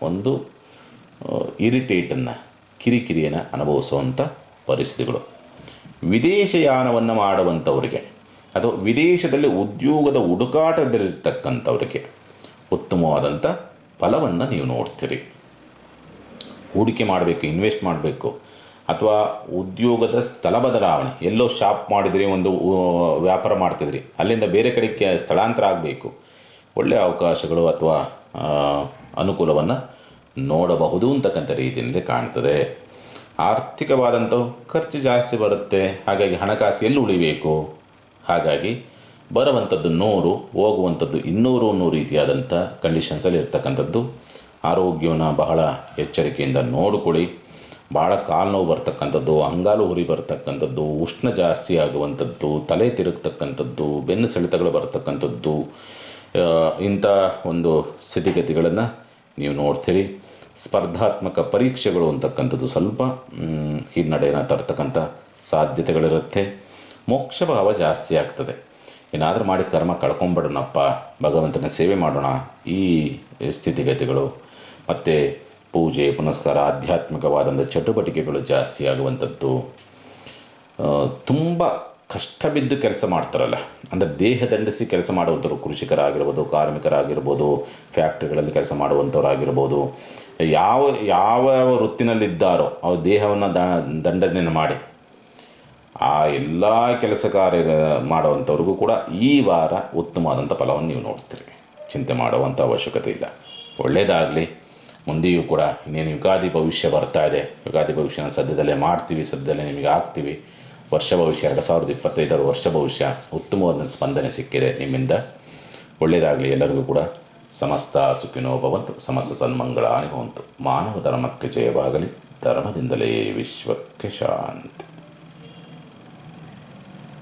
Speaker 1: ಒಂದು ಕಿರಿಕಿರಿಯನ್ನು ಅನುಭವಿಸುವಂಥ ಪರಿಸ್ಥಿತಿಗಳು. ವಿದೇಶಯಾನವನ್ನು ಮಾಡುವಂಥವರಿಗೆ ಅಥವಾ ವಿದೇಶದಲ್ಲಿ ಉದ್ಯೋಗದ ಹುಡುಕಾಟದಲ್ಲಿರ್ತಕ್ಕಂಥವರಿಗೆ ಉತ್ತಮವಾದಂಥ ಫಲವನ್ನು ನೀವು ನೋಡ್ತೀರಿ. ಹೂಡಿಕೆ ಮಾಡಬೇಕು, ಇನ್ವೆಸ್ಟ್ ಮಾಡಬೇಕು, ಅಥವಾ ಉದ್ಯೋಗದ ಸ್ಥಳ ಬದಲಾವಣೆ, ಎಲ್ಲೋ ಶಾಪ್ ಮಾಡಿದ್ರಿ, ಒಂದು ವ್ಯಾಪಾರ ಮಾಡ್ತಿದ್ರಿ, ಅಲ್ಲಿಂದ ಬೇರೆ ಕಡೆಗೆ ಸ್ಥಳಾಂತರ ಆಗಬೇಕು, ಒಳ್ಳೆಯ ಅವಕಾಶಗಳು ಅಥವಾ ಅನುಕೂಲವನ್ನು ನೋಡಬಹುದು ಅಂತಕ್ಕಂಥ ರೀತಿಯಲ್ಲಿ ಕಾಣ್ತದೆ. ಆರ್ಥಿಕವಾದಂಥ ಖರ್ಚು ಜಾಸ್ತಿ ಬರುತ್ತೆ. ಹಾಗಾಗಿ ಹಣಕಾಸು ಎಲ್ಲಿ ಉಳಿಬೇಕು, ಹಾಗಾಗಿ ಬರುವಂಥದ್ದು 100, ಹೋಗುವಂಥದ್ದು 200 ಅನ್ನೋ ರೀತಿಯಾದಂಥ ಕಂಡೀಷನ್ಸಲ್ಲಿ ಇರ್ತಕ್ಕಂಥದ್ದು. ಆರೋಗ್ಯವನ್ನು ಬಹಳ ಎಚ್ಚರಿಕೆಯಿಂದ ನೋಡಿಕೊಳ್ಳಿ. ಭಾಳ ಕಾಲು ನೋವು ಬರ್ತಕ್ಕಂಥದ್ದು, ಅಂಗಾಲು ಹುರಿ ಬರ್ತಕ್ಕಂಥದ್ದು, ಉಷ್ಣ ಜಾಸ್ತಿ ಆಗುವಂಥದ್ದು, ತಲೆ ತಿರುಗ್ತಕ್ಕಂಥದ್ದು, ಬೆನ್ನು ಸೆಳೆತಗಳು ಬರ್ತಕ್ಕಂಥದ್ದು, ಇಂಥ ಒಂದು ಸ್ಥಿತಿಗತಿಗಳನ್ನು ನೀವು ನೋಡ್ತೀರಿ. ಸ್ಪರ್ಧಾತ್ಮಕ ಪರೀಕ್ಷೆಗಳು ಅಂತಕ್ಕಂಥದ್ದು ಸ್ವಲ್ಪ ಹಿನ್ನಡೆಯನ್ನು ತರ್ತಕ್ಕಂಥ ಸಾಧ್ಯತೆಗಳಿರುತ್ತೆ. ಮೋಕ್ಷ ಭಾವ ಜಾಸ್ತಿ ಆಗ್ತದೆ. ಏನಾದರೂ ಮಾಡಿ ಕರ್ಮ ಕಳ್ಕೊಂಬಿಡೋಣಪ್ಪ, ಭಗವಂತನ ಸೇವೆ ಮಾಡೋಣ, ಈ ಸ್ಥಿತಿಗತಿಗಳು. ಮತ್ತು ಪೂಜೆ ಪುನಸ್ಕಾರ, ಆಧ್ಯಾತ್ಮಿಕವಾದಂಥ ಚಟುವಟಿಕೆಗಳು ಜಾಸ್ತಿ ಆಗುವಂಥದ್ದು. ತುಂಬ ಕಷ್ಟ ಬಿದ್ದು ಕೆಲಸ ಮಾಡ್ತಾರಲ್ಲ, ಅಂದರೆ ದೇಹ ದಂಡಿಸಿ ಕೆಲಸ ಮಾಡುವಂಥವ್ರು, ಕೃಷಿಕರಾಗಿರ್ಬೋದು, ಕಾರ್ಮಿಕರಾಗಿರ್ಬೋದು, ಫ್ಯಾಕ್ಟ್ರಿಗಳಲ್ಲಿ ಕೆಲಸ ಮಾಡುವಂಥವ್ರಾಗಿರ್ಬೋದು, ಯಾವ ವೃತ್ತಿನಲ್ಲಿದ್ದಾರೋ ಅವ್ರ ದೇಹವನ್ನು ದಂಡನೆ ಮಾಡಿ ಆ ಎಲ್ಲ ಕೆಲಸ ಕಾರ್ಯ ಮಾಡುವಂಥವ್ರಿಗೂ ಕೂಡ ಈ ವಾರ ಉತ್ತಮವಾದಂಥ ಫಲವನ್ನು ನೀವು ನೋಡ್ತೀರಿ. ಚಿಂತೆ ಮಾಡುವಂಥ ಅವಶ್ಯಕತೆ ಇಲ್ಲ. ಒಳ್ಳೆಯದಾಗಲಿ. ಮುಂದೆಯೂ ಕೂಡ ಇನ್ನೇನು ಯುಗಾದಿ ಭವಿಷ್ಯ ಬರ್ತಾ ಇದೆ. ಯುಗಾದಿ ಭವಿಷ್ಯನ ಸದ್ಯದಲ್ಲೇ ಮಾಡ್ತೀವಿ, ಸದ್ಯದಲ್ಲೇ ನಿಮಗೆ ಆಗ್ತೀವಿ. ವರ್ಷ ಭವಿಷ್ಯ 2025 ವರ್ಷ ಭವಿಷ್ಯ ಉತ್ತಮವಾದ ಸ್ಪಂದನೆ ಸಿಕ್ಕಿದೆ ನಿಮ್ಮಿಂದ. ಒಳ್ಳೆಯದಾಗಲಿ ಎಲ್ಲರಿಗೂ ಕೂಡ. ಸಮಸ್ತ ಸುಖಿನೋ ಭವಂತು, ಸಮಸ್ತ ಸನ್ಮಂಗಳಾನಿ ಭವಂತು. ಮಾನವ ಧರ್ಮಕ್ಕೆ ಜಯವಾಗಲಿ. ಧರ್ಮದಿಂದಲೇ ವಿಶ್ವಕ್ಕೆ ಶಾಂತಿ.